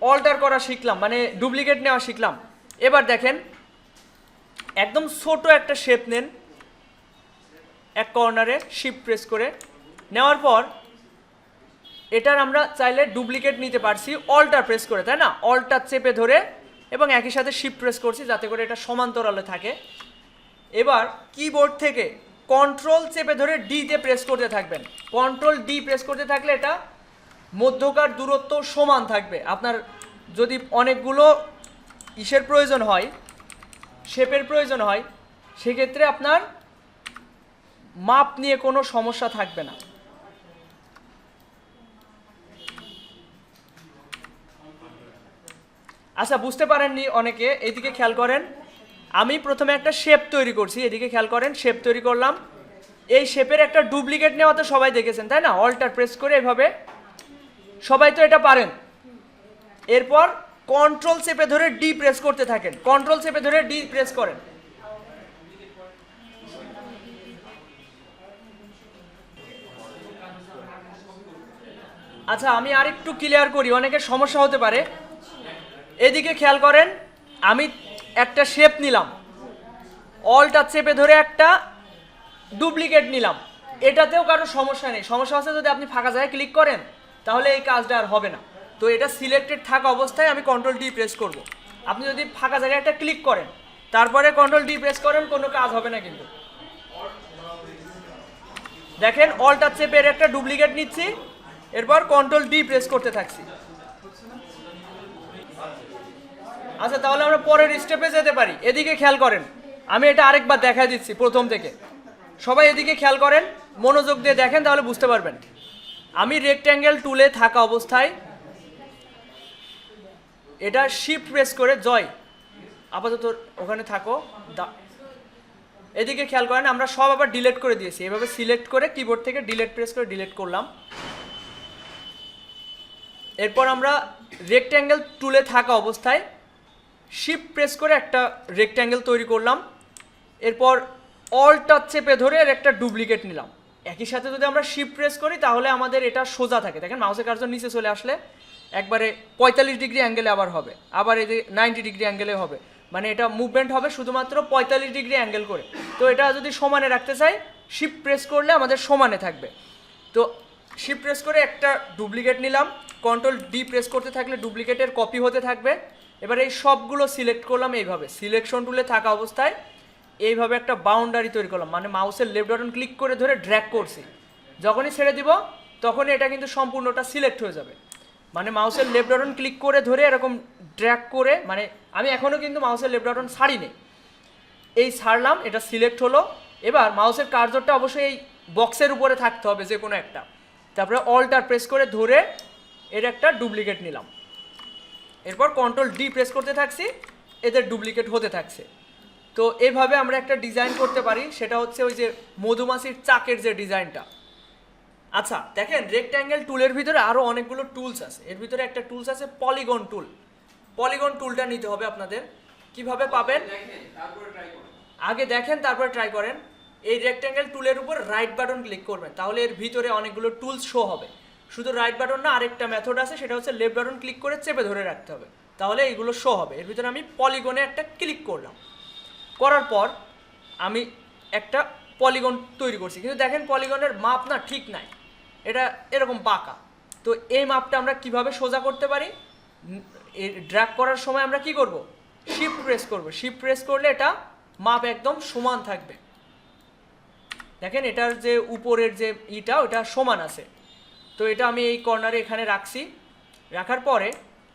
অল্টার করা শিখলাম, মানে ডুপ্লিকেট নেওয়া শিখলাম। এবার দেখেন একদম ছোট একটা শেপ নেন, এক কর্নারে শিফট প্রেস করে নেওয়ার পর এটার আমরা চাইলে ডুপ্লিকেট নিতে পারছি অল্টার প্রেস করে, তাই না? অল্টার চেপে ধরে এবং একই সাথে শিফট প্রেস করছি যাতে করে এটা সমান্তরালে থাকে। এবার কিবোর্ড থেকে কন্ট্রোল চেপে ধরে ডিতে প্রেস করতে থাকবেন। কন্ট্রোল ডি প্রেস করতে থাকলে এটা মধ্যকার দূরত্ব সমান থাকবে। আপনার যদি অনেকগুলো ইসের প্রয়োজন হয়, শেপের প্রয়োজন হয়, সেক্ষেত্রে আপনার মাপ নিয়ে কোনো সমস্যা থাকবে না। আচ্ছা, বুঝতে পারেননি অনেকে, এইদিকে খেয়াল করেন, আমি প্রথমে একটা শেপ তৈরি করছি, এদিকে খেয়াল করেন, শেপ তৈরি করলাম। এই শেপের একটা ডুপ্লিকেট নেওয়া তো সবাই দেখেছেন, তাই না? অল্টার প্রেস করে এভাবে, সবাই তো এটা পারেন। এরপর কন্ট্রোল চেপে ধরে ডি প্রেস করতে থাকেন, কন্ট্রোল চেপে ধরে ডি প্রেস করেন। আচ্ছা আমি আরেকটু ক্লিয়ার করি, অনেকের সমস্যা হতে পারে। এদিকে খেয়াল করেন, আমি একটা শেপ নিলাম, অলটা চেপে ধরে একটা ডুপ্লিকেট নিলাম, এটাতেও কারো সমস্যা নেই। সমস্যা আছে যদি আপনি ফাঁকা জায়গায় ক্লিক করেন, তাহলে এই কাজটা আর হবে না। তো এটা সিলেক্টেড থাকা অবস্থায় আমি কন্ট্রোল ডি প্রেস করব। আপনি যদি ফাঁকা জায়গায় একটা ক্লিক করেন, তারপরে কন্ট্রোল ডি প্রেস করেন, কোনো কাজ হবে না কিন্তু। দেখেন অলটা চেপে একটা ডুপ্লিকেট নিচ্ছি, এরপর কন্ট্রোল ডি প্রেস করতে থাকছি। আচ্ছা তাহলে আমরা পরের স্টেপে যেতে পারি। এদিকে খেয়াল করেন, আমি এটা আরেকবার দেখা দিচ্ছি প্রথম থেকে। সবাই এদিকে খেয়াল করেন, মনোযোগ দিয়ে দেখেন, তাহলে বুঝতে পারবেন। আমি রেক্ট্যাঙ্গেল টুলে থাকা অবস্থায় এটা শিফট প্রেস করে, জয় আপাতত ওখানে থাকো, এদিকে খেয়াল করেন, আমরা সব আবার ডিলিট করে দিয়েছি। এভাবে সিলেক্ট করে কিবোর্ড থেকে ডিলিট প্রেস করে ডিলিট করলাম। এরপর আমরা রেক্ট্যাঙ্গেল টুলে থাকা অবস্থায় শিফট প্রেস করে একটা রেক্ট্যাঙ্গেল তৈরি করলাম। এরপর অলটা চেপে ধরে একটা ডুপ্লিকেট নিলাম। একই সাথে যদি আমরা শিফট প্রেস করি তাহলে আমাদের এটা সোজা থাকে। দেখেন মাউসের কার্সর নিচে চলে আসলে একবারে 45 ডিগ্রি অ্যাঙ্গেলে আবার হবে, আবার এই যে 90 ডিগ্রি অ্যাঙ্গেলে হবে, মানে এটা মুভমেন্ট হবে শুধুমাত্র 45 ডিগ্রি অ্যাঙ্গেল করে। তো এটা যদি সমানে রাখতে চাই, শিফট প্রেস করলে আমাদের সমানে থাকবে। তো শিফট প্রেস করে একটা ডুপ্লিকেট নিলাম, কন্ট্রোল ডি প্রেস করতে থাকলে ডুপ্লিকেটের কপি হতে থাকবে। এবার এই সবগুলো সিলেক্ট করলাম, এইভাবে সিলেকশন টুলে থাকা অবস্থায় এইভাবে একটা বাউন্ডারি তৈরি করলাম, মানে মাউসের লেফট বাটন ক্লিক করে ধরে ড্র্যাগ করছি। যখনই ছেড়ে দিব তখনই এটা কিন্তু সম্পূর্ণটা সিলেক্ট হয়ে যাবে। মানে মাউসের লেফট বাটন ক্লিক করে ধরে এরকম ড্র্যাগ করে, মানে আমি এখনও কিন্তু মাউসের লেফট বাটন ছাড়িনি, এই ছাড়লাম, এটা সিলেক্ট হলো। এবার মাউসের কার্সরটা অবশ্যই এই বক্সের উপরে থাকতে হবে যে কোনো একটা। তারপরে অলটার প্রেস করে ধরে এর একটা ডুপ্লিকেট নিলাম। এরপর কন্ট্রোল ডি প্রেস করতে থাকছি, এদের ডুপ্লিকেট হতে থাকছে। তো এইভাবে আমরা একটা ডিজাইন করতে পারি, সেটা হচ্ছে ওই যে মধুমাছির চাকের যে ডিজাইনটা। আচ্ছা দেখেন, রেক্ট্যাঙ্গেল টুলের ভিতরে আরও অনেকগুলো টুলস আছে। এর ভিতরে একটা টুলস আছে পলিগন টুল। পলিগন টুলটা নিতে হবে আপনাদের। কিভাবে পাবেন? আগে দেখেন তারপরে ট্রাই করেন। এই রেক্ট্যাঙ্গেল টুলের উপর রাইট বাটন ক্লিক করবেন, তাহলে এর ভিতরে অনেকগুলো টুলস শো হবে। শুধু রাইট বাটন না, আরেকটা মেথড আছে, সেটা হচ্ছে লেফট বাটন ক্লিক করে চেপে ধরে রাখতে হবে, তাহলে এইগুলো শো হবে। এর ভিতরে আমি পলিগনে একটা ক্লিক করলাম, করার পর আমি একটা পলিগন তৈরি করছি। কিন্তু দেখেন পলিগনের মাপ না ঠিক নাই, এটা এরকম বাঁকা। তো এই মাপটা আমরা কিভাবে সোজা করতে পারি? ড্র্যাগ করার সময় আমরা কি করব? শিফট প্রেস করব। শিফট প্রেস করলে এটা মাপ একদম সমান থাকবে। দেখেন এটার যে উপরের যে ইটা, ওটা সমান আছে। তো এটা আমি এই কর্নারে এখানে রাখছি। রাখার পরে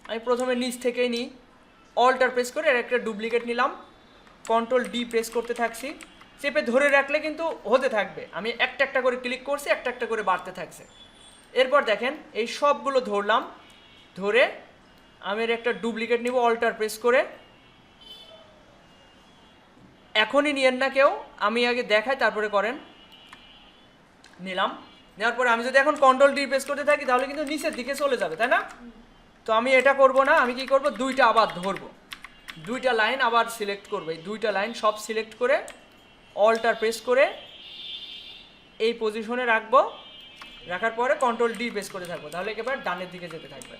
আমি প্রথমে নিচ থেকেই নিই, অলটার প্রেস করে এর একটা ডুপ্লিকেট নিলাম, কন্ট্রোল ডি প্রেস করতে থাকছি। চেপে ধরে রাখলে কিন্তু হতে থাকবে, আমি একটা একটা করে ক্লিক করছি, একটা একটা করে বাড়তে থাকছে। এরপর দেখেন এই সবগুলো ধরলাম, ধরে আমি এর একটা ডুপ্লিকেট নিব, অলটার প্রেস করে। এখনই নিয়েন না কেউ, আমি আগে দেখাই তারপরে করেন। নিলাম, নেওয়ার পরে আমি যদি এখন কন্ট্রোল ডি প্রেস করতে থাকি তাহলে কিন্তু নিচের দিকে চলে যাবে, তাই না? তো আমি এটা করব না, আমি কি করব, দুইটা আবার ধরবো, দুইটা লাইন আবার সিলেক্ট করবো। এই দুইটা লাইন সব সিলেক্ট করে অলটার প্রেস করে এই পজিশনে রাখবো। রাখার পরে কন্ট্রোল ডি প্রেস করে থাকবো, তাহলে একেবারে ডানের দিকে যেতে থাকবে।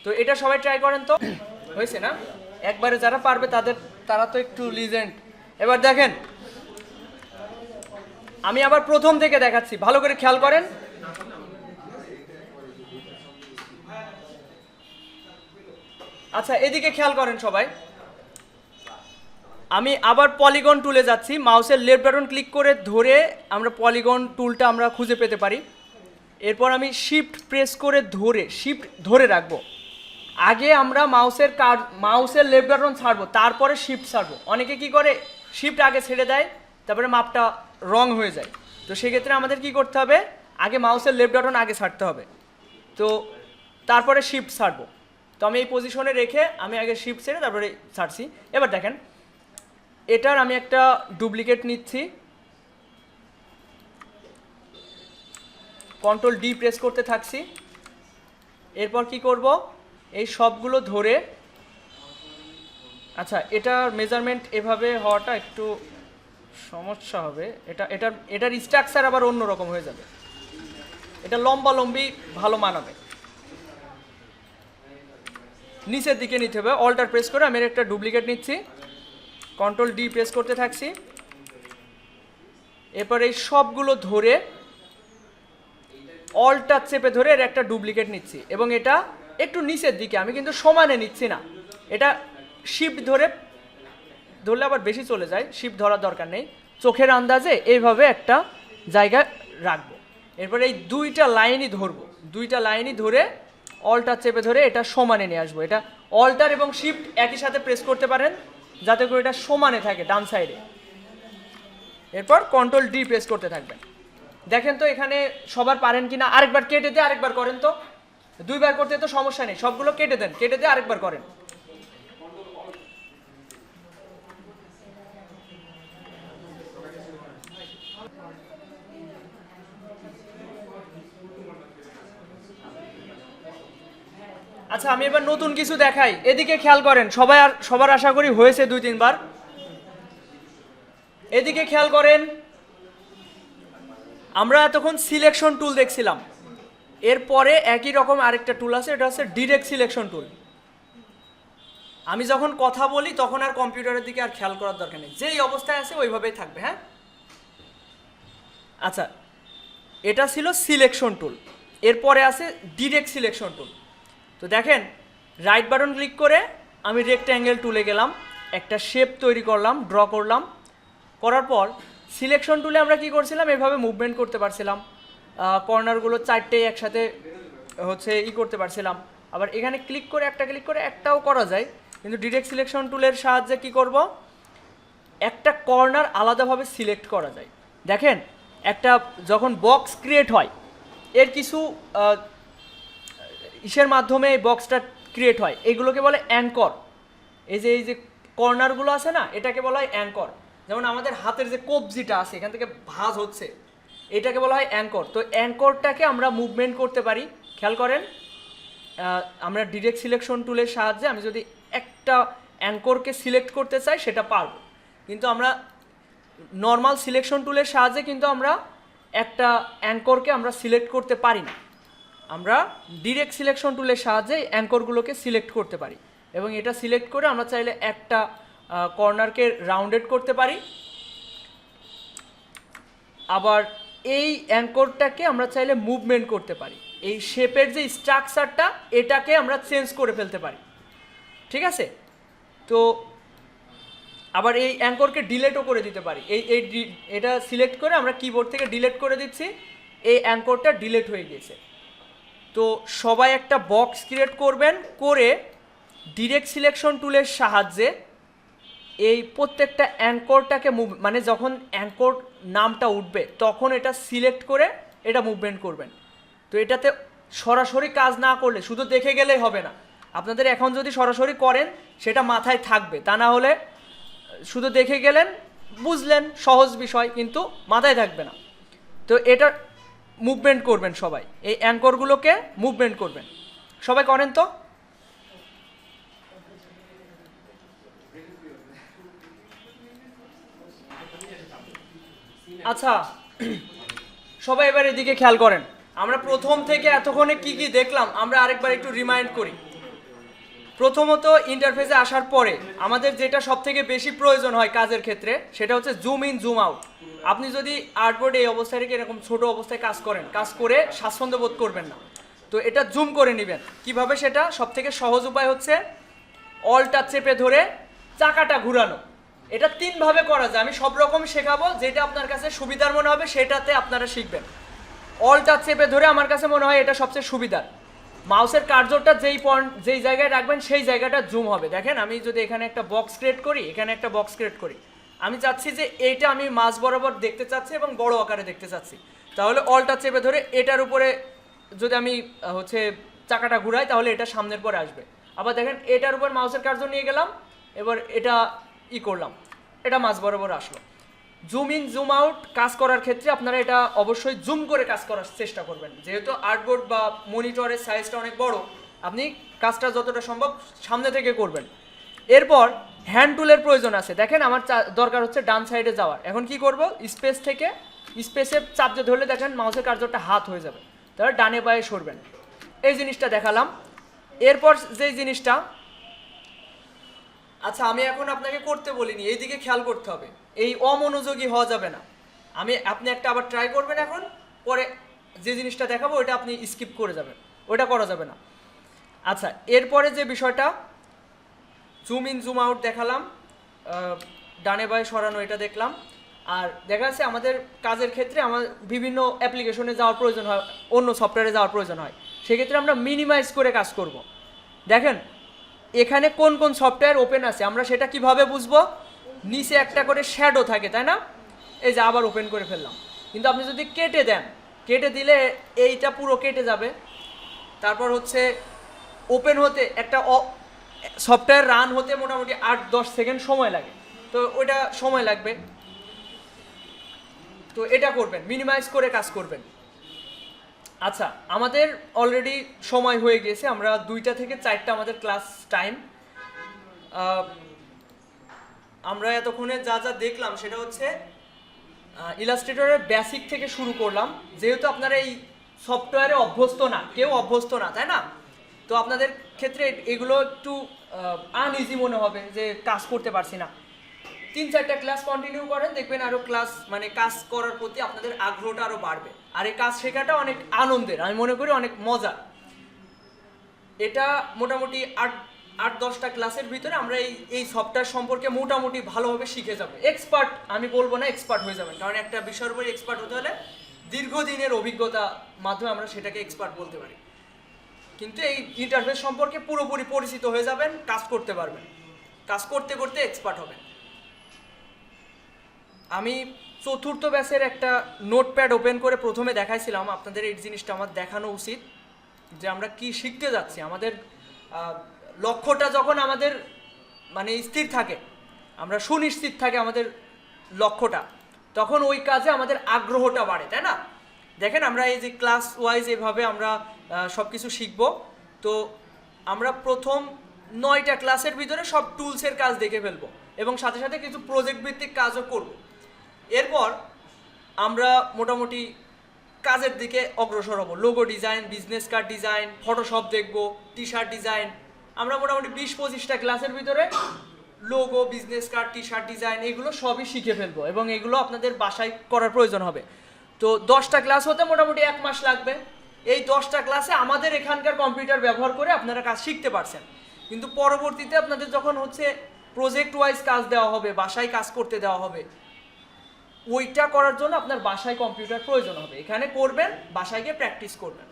তো এটা সবাই ট্রাই করেন তো, হয়েছে না? একবারে যারা পারবে তারা তো একটু লিজেন্ড। এবার দেখেন আমি আবার প্রথম থেকে দেখাচ্ছি, ভালো করে খেয়াল করেন। আচ্ছা এদিকে খেয়াল করেন সবাই, আমি আবার পলিগন টুলে যাচ্ছি। মাউসের লেফট বাটন ক্লিক করে ধরে আমরা পলিগন টুলটা আমরা খুঁজে পেতে পারি। এরপর আমি শিফট প্রেস করে শিফট ধরে রাখবো। আগে আমরা মাউসের লেফট বাটন ছাড়বো, তারপরে শিফট ছাড়বো। অনেকে কি করে, শিফট আগে ছেড়ে দেয়, তারপরে মাপটা রং হয়ে যায়। তো সেক্ষেত্রে আমাদের কি করতে হবে, আগে মাউসের লেফট বাটন আগে ছাড়তে হবে, তো তারপরে শিফট ছাড়বো। তো আমি এই পজিশনে রেখে আমি আগে শিফট ছেড়ে তারপরে ছাড়ছি। এবার দেখেন এটার আমি একটা ডুপ্লিকেট নিচ্ছি, কন্ট্রোল ডি প্রেস করতে থাকছি। এরপর কি করব, এই সবগুলো ধরে আচ্ছা, এটার মেজারমেন্ট এভাবে হওয়াটা একটু সমস্যা হবে। এটার স্ট্রাকচার আবার অন্যরকম হয়ে যাবে। এটা লম্বা লম্বি ভালো মানাবে। নিচের দিকে নিতে হবে, অল্টার প্রেস করে আমি একটা ডুপ্লিকেট নিচ্ছি, কন্ট্রোল ডি প্রেস করতে থাকছি। এরপর এই সবগুলো ধরে অল্টার চেপে ধরে এর একটা ডুপ্লিকেট নিচ্ছি, এবং এটা একটু নিচের দিকে, আমি কিন্তু সমানে নিচ্ছি না, এটা শিফট ধরলে আবার বেশি চলে যায়, শিফট ধরার দরকার নেই, চোখের আন্দাজে এইভাবে একটা জায়গায় রাখবো। এরপর এই দুইটা লাইনই ধরে অল্টার চেপে ধরে এটা সমানে নিয়ে আসবো। এটা অল্টার এবং শিফট একই সাথে প্রেস করতে পারেন যাতে করে এটা সমানে থাকে ডান সাইডে। এরপর কন্ট্রোল ডি প্রেস করতে থাকবেন। দেখেন তো এখানে সবার পারেন কিনা, আরেকবার কেটে দিয়ে আরেকবার করেন তো, দুইবার করতে তো সমস্যা নেই, সবগুলো কেটে দেন, কেটে দিয়ে আরেকবার করেন। আচ্ছা, আমি এবার নতুন কিছু দেখাই, এদিকে খেয়াল করেন সবার আশা করি হয়েছে 2-3 বার। এদিকে খেয়াল করেন, আমরা এতক্ষণ সিলেকশন টুল দেখছিলাম, এরপরে একই রকম আরেকটা টুল আছে, এটা হচ্ছে ডিরেক্ট সিলেকশন টুল। আমি যখন কথা বলি তখন আর কম্পিউটারের দিকে আর খেয়াল করার দরকার নেই, যেই অবস্থায় আছে ওইভাবেই থাকবে। হ্যাঁ, আচ্ছা, এটা ছিল সিলেকশন টুল, এরপরে আছে ডিরেক্ট সিলেকশন টুল। তো দেখেন, রাইট বাটন ক্লিক করে আমি রেক্ট্যাঙ্গেল টুলে গেলাম, একটা শেপ তৈরি করলাম, ড্র করলাম, করার পর সিলেকশন টুলে আমরা কি করছিলাম, এভাবে মুভমেন্ট করতে পারছিলাম, কর্নারগুলো 4টেই একসাথে করতে পারছিলাম। আবার এখানে ক্লিক করে একটাও করা যায়, কিন্তু ডিরেক্ট সিলেকশন টুলের সাহায্যে কি করব, একটা কর্নার আলাদাভাবে সিলেক্ট করা যায়। দেখেন, একটা যখন বক্স ক্রিয়েট হয়, এর কিছু ইসের মাধ্যমে এই বক্সটা ক্রিয়েট হয়, এইগুলোকে বলে অ্যাঙ্কর। এই যে কর্নারগুলো আছে না, এটাকে বলা হয় অ্যাঙ্কর। যেমন আমাদের হাতের যে কবজিটা আছে, এখান থেকে ভাঁজ হচ্ছে, এটাকে বলা হয় অ্যাঙ্কর। তো অ্যাঙ্করটাকে আমরা মুভমেন্ট করতে পারি। খেয়াল করেন, আমরা ডিরেক্ট সিলেকশন টুলের সাহায্যে আমি যদি একটা অ্যাঙ্করকে সিলেক্ট করতে চাই সেটা পারব, কিন্তু আমরা নর্মাল সিলেকশন টুলের সাহায্যে কিন্তু আমরা একটা অ্যাঙ্করকে আমরা সিলেক্ট করতে পারি না। আমরা ডিরেক্ট সিলেকশন টুলের সাহায্যে অ্যাঙ্করগুলোকে সিলেক্ট করতে পারি, এবং এটা সিলেক্ট করে আমরা চাইলে একটা কর্নারকে রাউন্ডেড করতে পারি। আবার এই অ্যাঙ্করটাকে আমরা চাইলে মুভমেন্ট করতে পারি, এই শেপের যে স্ট্রাকচারটা এটাকে আমরা চেঞ্জ করে ফেলতে পারি। ঠিক আছে, তো আবার এই অ্যাঙ্করকে ডিলেটও করে দিতে পারি। এটা সিলেক্ট করে আমরা কিবোর্ড থেকে ডিলেট করে দিচ্ছি, এই অ্যাঙ্করটা ডিলেট হয়ে গিয়েছে। তো সবাই একটা বক্স ক্রিয়েট করবেন, করে ডিরেক্ট সিলেকশন টুলের সাহায্যে এই প্রত্যেকটা অ্যাঙ্করটাকে মানে যখন অ্যাঙ্কর নামটা উঠবে তখন এটা সিলেক্ট করে এটা মুভমেন্ট করবেন। তো এটাতে সরাসরি কাজ না করলে, শুধু দেখে গেলেই হবে না, আপনাদের এখন যদি সরাসরি করেন সেটা মাথায় থাকবে, তা না হলে শুধু দেখে গেলেন, বুঝলেন সহজ বিষয়, কিন্তু মাথায় থাকবে না। তো এটা মুভমেন্ট করবেন সবাই, এই অ্যাঙ্করগুলোকে মুভমেন্ট করবেন, সবাই করেন তো। আচ্ছা, সবাই এবার এদিকে খেয়াল করেন, আমরা প্রথম থেকে এতক্ষণে কি কি দেখলাম আমরা আরেকবার একটু রিমাইন্ড করি। প্রথমত, ইন্টারফেসে আসার পরে আমাদের যেটা সব থেকে বেশি প্রয়োজন হয় কাজের ক্ষেত্রে, সেটা হচ্ছে জুম ইন জুম আউট। আপনি যদি আর্টবোর্ডে এই অবস্থায় রেখে এরকম ছোট অবস্থায় কাজ করে স্বাচ্ছন্দ্য বোধ করবেন না, তো এটা জুম করে নেবেন। কিভাবে সেটা সব থেকে সহজ উপায় হচ্ছে অল্টার চেপে ধরে চাকাটা ঘুরানো। এটা 3 ভাবে করা যায়, আমি সব রকম শেখাবো, যেটা আপনার কাছে সুবিধার মনে হবে সেটাতে আপনারা শিখবেন। অল্টার চেপে ধরে আমার কাছে মনে হয় এটা সবচেয়ে সুবিধার। মাউসের কার্সরটা যেই জায়গায় রাখবেন সেই জায়গাটা জুম হবে। দেখেন, আমি যদি এখানে একটা বক্স ক্রিয়েট করি, এখানে একটা বক্স ক্রিয়েট করি, আমি চাচ্ছি যে এইটা আমি মাঝ বরাবর দেখতে চাচ্ছি এবং বড় আকারে দেখতে চাচ্ছি, তাহলে অল্টার চেপে ধরে এটার উপরে যদি আমি চাকাটা ঘুরাই তাহলে এটা সামনের পরে আসবে। আবার দেখেন, এটার উপর মাউসের কার্সর নিয়ে গেলাম, এবার এটা করলাম, এটা মাঝ বরাবর আসলো। জুম ইন জুম আউট কাজ করার ক্ষেত্রে আপনারা এটা অবশ্যই জুম করে কাজ করার চেষ্টা করবেন, যেহেতু আর্টবোর্ড বা মনিটরের সাইজটা অনেক বড়, আপনি কাজটা যতটা সম্ভব সামনে থেকে করবেন। এরপর হ্যান্ড টুলের প্রয়োজন আছে। দেখেন আমার দরকার হচ্ছে ডান সাইডে যাওয়ার, এখন কি করব, স্পেস থেকে স্পেসে চাপ দিয়ে ধরলে দেখেন মাউসের কার্যটা হাত হয়ে যাবে, তাহলে ডানে বায়ে সরবেন। এই জিনিসটা দেখালাম। এরপর যেই জিনিসটা, আচ্ছা আমি এখন আপনাকে করতে বলিনি, এইদিকে খেয়াল করতে হবে, এই অমনোযোগী হওয়া যাবে না। আপনি একটা আবার ট্রাই করবেন, এখন পরে যে জিনিসটা দেখাবো ওটা আপনি স্কিপ করে যাবেন, ওটা করা যাবে না। আচ্ছা এরপরে যে বিষয়টা, জুম ইন জুম আউট দেখালাম, ডানে বায়ে সরানো এটা দেখলাম। আর দেখা যাচ্ছে আমাদের কাজের ক্ষেত্রে আমার বিভিন্ন অ্যাপ্লিকেশনে যাওয়ার প্রয়োজন হয়, অন্য সফটওয়্যারে যাওয়ার প্রয়োজন হয়, সেক্ষেত্রে আমরা মিনিমাইজ করে কাজ করব। দেখেন এখানে কোন কোন সফটওয়্যার ওপেন আছে আমরা সেটা কিভাবে বুঝবো, নিচে একটা করে শ্যাডো থাকে তাই না, এই যে আবার ওপেন করে ফেললাম। কিন্তু আপনি যদি কেটে দেন, কেটে দিলে এইটা পুরো কেটে যাবে। তারপর হচ্ছে ওপেন হতে একটা সফটওয়্যার রান হতে মোটামুটি 8-10 সেকেন্ড সময় লাগে, তো ওইটা সময় লাগবে। তো এটা করবেন, মিনিমাইজ করে কাজ করবেন। আচ্ছা আমাদের অলরেডি সময় হয়ে গেছে, আমরা 2টা থেকে 4টা আমাদের ক্লাস টাইম। আমরা এতক্ষণে যা যা দেখলাম সেটা হচ্ছে ইলাস্ট্রেটরের বেসিক থেকে শুরু করলাম। যেহেতু আপনারা এই সফটওয়্যারে অভ্যস্ত না, কেউ অভ্যস্ত না তাই না, তো আপনাদের ক্ষেত্রে এগুলো একটু আনইজি মনে হবে যে কাজ করতে পারছি না। 3-4টা ক্লাস কন্টিনিউ করেন, দেখবেন আরও ক্লাস মানে কাজ করার প্রতি আপনাদের আগ্রহটা আরও বাড়বে। আর এই কাজ শেখাটা অনেক আনন্দের, আমি মনে করি অনেক মজা। এটা মোটামুটি 8-10টা ক্লাসের ভিতরে আমরা এই সফটওয়্যার সম্পর্কে মোটামুটি ভালোভাবে শিখে যাবো। এক্সপার্ট আমি বলবো না, এক্সপার্ট হয়ে যাবেন, কারণ একটা বিষয়ের উপর এক্সপার্ট হতে হলে দীর্ঘদিনের অভিজ্ঞতা মাধ্যমে আমরা সেটাকে এক্সপার্ট বলতে পারি। কিন্তু এই ইন্টারফেস সম্পর্কে পুরোপুরি পরিচিত হয়ে যাবেন, কাজ করতে পারবেন, কাজ করতে করতে এক্সপার্ট হবেন। আমি 4র্থ ব্যাচের একটা নোটপ্যাড ওপেন করে প্রথমে দেখাইছিলাম, আপনাদের এই জিনিসটা আমার দেখানো উচিত যে আমরা কি শিখতে যাচ্ছি। আমাদের লক্ষ্যটা যখন আমাদের মানে স্থির থাকে, আমরা সুনিশ্চিত থাকে আমাদের লক্ষ্যটা, তখন ওই কাজে আমাদের আগ্রহটা বাড়ে তাই না। দেখেন আমরা এই যে ক্লাস ওয়াইজ এভাবে আমরা সব কিছু শিখবো। তো আমরা প্রথম 9টা ক্লাসের ভিতরে সব টুলসের কাজ দেখে ফেলবো এবং সাথে সাথে কিছু প্রজেক্ট ভিত্তিক কাজও করব। এরপর আমরা মোটামুটি কাজের দিকে অগ্রসর হব, logo design, business card design, Photoshop দেখব, টি শার্ট ডিজাইন। আমরা মোটামুটি 20-25টা ক্লাসের ভিতরে logo, business card, T shirt design এগুলো সবই শিখে ফেলবো এবং এগুলো আপনাদের বাসায় করার প্রয়োজন হবে। তো 10টা ক্লাস হতে মোটামুটি 1 মাস লাগবে। এই 10টা ক্লাসে আমাদের এখানকার কম্পিউটার ব্যবহার করে আপনারা কাজ শিখতে পারছেন, কিন্তু পরবর্তীতে আপনাদের যখন হচ্ছে প্রজেক্ট ওয়াইজ কাজ দেওয়া হবে, বাসায় কাজ করতে দেওয়া হবে, ওইটা করার জন্য আপনার বাসায় কম্পিউটার প্রয়োজন হবে, এখানে করবেন, বাসায় গিয়ে প্র্যাকটিস করবেন।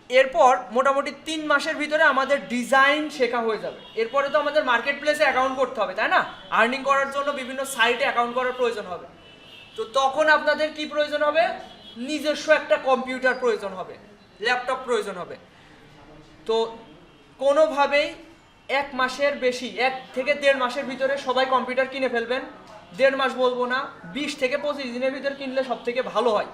এরপর মোটামুটি 3 মাসের ভিতরে আমাদের ডিজাইন শেখা হয়ে যাবে। এরপরে তো আমাদের মার্কেট প্লেসে অ্যাকাউন্ট করতে হবে তাই না, আর্নিং করার জন্য বিভিন্ন সাইটে অ্যাকাউন্ট করার প্রয়োজন হবে। তো তখন আপনাদের কি প্রয়োজন হবে, নিজস্ব একটা কম্পিউটার প্রয়োজন হবে, ল্যাপটপ প্রয়োজন হবে। তো কোনোভাবেই 1 মাসের বেশি, 1 থেকে 1.5 মাসের ভিতরে সবাই কম্পিউটার কিনে ফেলবেন। 1.5 মাস বলবো না, 20 থেকে 25 দিনের ভিতরে কিনলে সব থেকে ভালো হয়।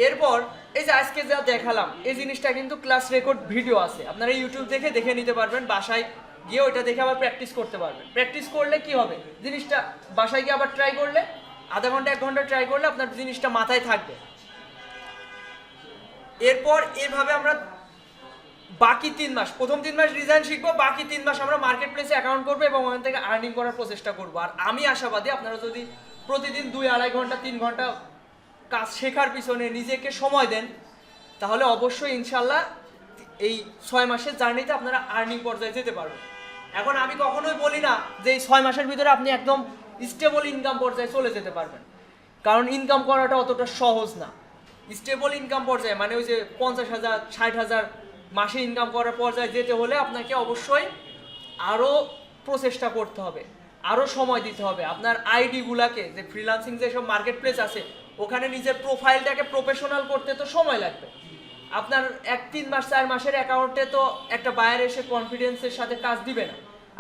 এরপর এই যে আজকে যা দেখালাম এই জিনিসটা কিন্তু ক্লাস রেকর্ড ভিডিও আছে, আপনারা ইউটিউব দেখে নিতে পারবেন, বাসায় গিয়ে ওইটা দেখে আবার প্র্যাকটিস করতে পারবেন। প্র্যাকটিস করলে কি হবে, জিনিসটা বাসায় গিয়ে আবার ট্রাই করলে, আধা ঘন্টা 1 ঘন্টা ট্রাই করলে আপনার জিনিসটা মাথায় থাকবে। এরপর এভাবে আমরা বাকি 3 মাস, প্রথম 3 মাস ডিজাইন শিখবো, বাকি 3 মাস আমরা মার্কেট প্লেসে অ্যাকাউন্ট করবো এবং ওখান থেকে আর্নিং করার প্রচেষ্টা করবো। আর আমি আশাবাদী আপনারা যদি প্রতিদিন 2-2.5 ঘন্টা 3 ঘন্টা কাজ শেখার পিছনে নিজেকে সময় দেন, তাহলে অবশ্যই ইনশাল্লাহ এই 6 মাসের জার্নিতে আপনারা আর্নিং পর্যায়ে যেতে পারবেন। এখন আমি কখনোই বলি না যে এই 6 মাসের ভিতরে আপনি একদম স্টেবল ইনকাম পর্যায়ে চলে যেতে পারবেন, কারণ ইনকাম করাটা অতটা সহজ না। স্টেবল ইনকাম পর্যায়ে মানে ওই যে 50,000 60,000 মাসে ইনকাম করার পর্যায়ে যেতে হলে আপনাকে অবশ্যই আরও প্রচেষ্টা করতে হবে, আরও সময় দিতে হবে। আপনার আইডিগুলাকে, যে ফ্রিল্যান্সিং যেসব মার্কেট প্লেস আছে ওখানে নিজের প্রোফাইলটাকে প্রফেশনাল করতে তো সময় লাগবে। আপনার 1-3 মাস 4 মাসের অ্যাকাউন্টে তো একটা বায়ার এসে কনফিডেন্সের সাথে কাজ দিবে না,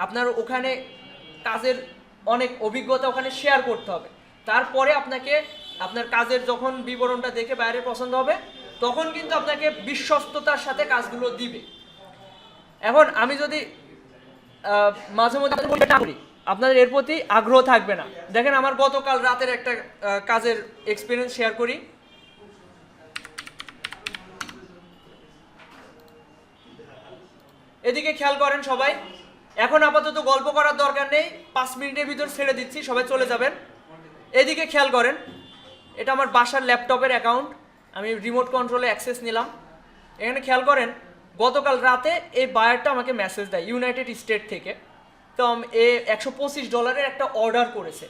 আপনার ওখানে কাজের অনেক অভিজ্ঞতা ওখানে শেয়ার করতে হবে। তারপরে আপনাকে আপনার কাজের যখন বিবরণটা দেখে বায়ারের পছন্দ হবে, তখন কিন্তু আপনাকে বিশ্বস্ততার সাথে কাজগুলো দিবে। এখন আমি যদি মাঝে মধ্যে আপনাদের এর প্রতি আগ্রহ থাকবে না। দেখেন আমার গতকাল রাতের একটা কাজের এক্সপিরিয়েন্স শেয়ার করি। এদিকে খেয়াল করেন সবাই। এখন আপাতত গল্প করার দরকার নেই, 5 মিনিটের ভিতর ছেড়ে দিচ্ছি, সবাই চলে যাবেন। এদিকে খেয়াল করেন, এটা আমার বাসার ল্যাপটপের অ্যাকাউন্ট, আমি রিমোট কন্ট্রোলে অ্যাক্সেস নিলাম। এখানে খেয়াল করেন গতকাল রাতে এই বায়ারটা আমাকে মেসেজ দেয় ইউনাইটেড স্টেট থেকে। তো এ $125 একটা অর্ডার করেছে,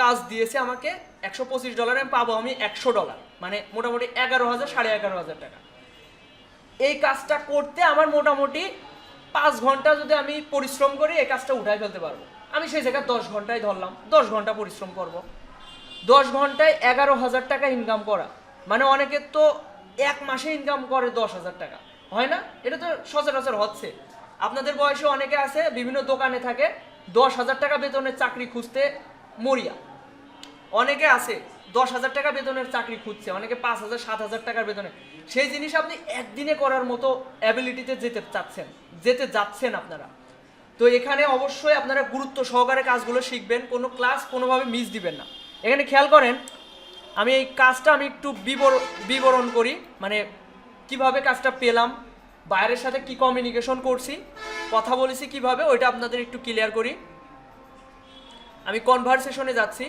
কাজ দিয়েছে আমাকে $125, আমি পাবো আমি $100, মানে মোটামুটি 11,000 11,500 টাকা। এই কাজটা করতে আমার মোটামুটি 5 ঘন্টা যদি আমি পরিশ্রম করি এই কাজটা উঠাই ফেলতে পারবো। আমি সেই জায়গায় 10 ঘন্টায় ধরলাম, 10 ঘন্টা পরিশ্রম করব। 10 ঘন্টায় 11,000 টাকা ইনকাম করা, মানে অনেকের তো 1 মাসে ইনকাম করে 10,000 টাকা, হয় না? এটা তো সচরাচর হচ্ছে। আপনাদের বয়সে অনেকে আছে বিভিন্ন দোকানে থাকে, 10,000 টাকা বেতনের চাকরি খুঁজতে মরিয়া। অনেকে আছে 10,000 টাকা বেতনের চাকরি খুঁজছে, অনেকে 5,000 7,000 টাকার বেতনে। সেই জিনিস আপনি একদিনে করার মতো অ্যাবিলিটিতে যেতে যাচ্ছেন আপনারা। তো এখানে অবশ্যই আপনারা গুরুত্ব সহকারে কাজগুলো শিখবেন, কোনো ক্লাস কোনোভাবে মিস দিবেন না। এখানে খেয়াল করেন আমি এই কাজটা আমি একটু বিবরণ করি, মানে কিভাবে কাজটা পেলাম, বাইরের সাথে কি কমিউনিকেশন করছি, কথা বলেছি কিভাবে, ওইটা আপনাদের একটু ক্লিয়ার করি। আমি কনভারসেশনে যাচ্ছি।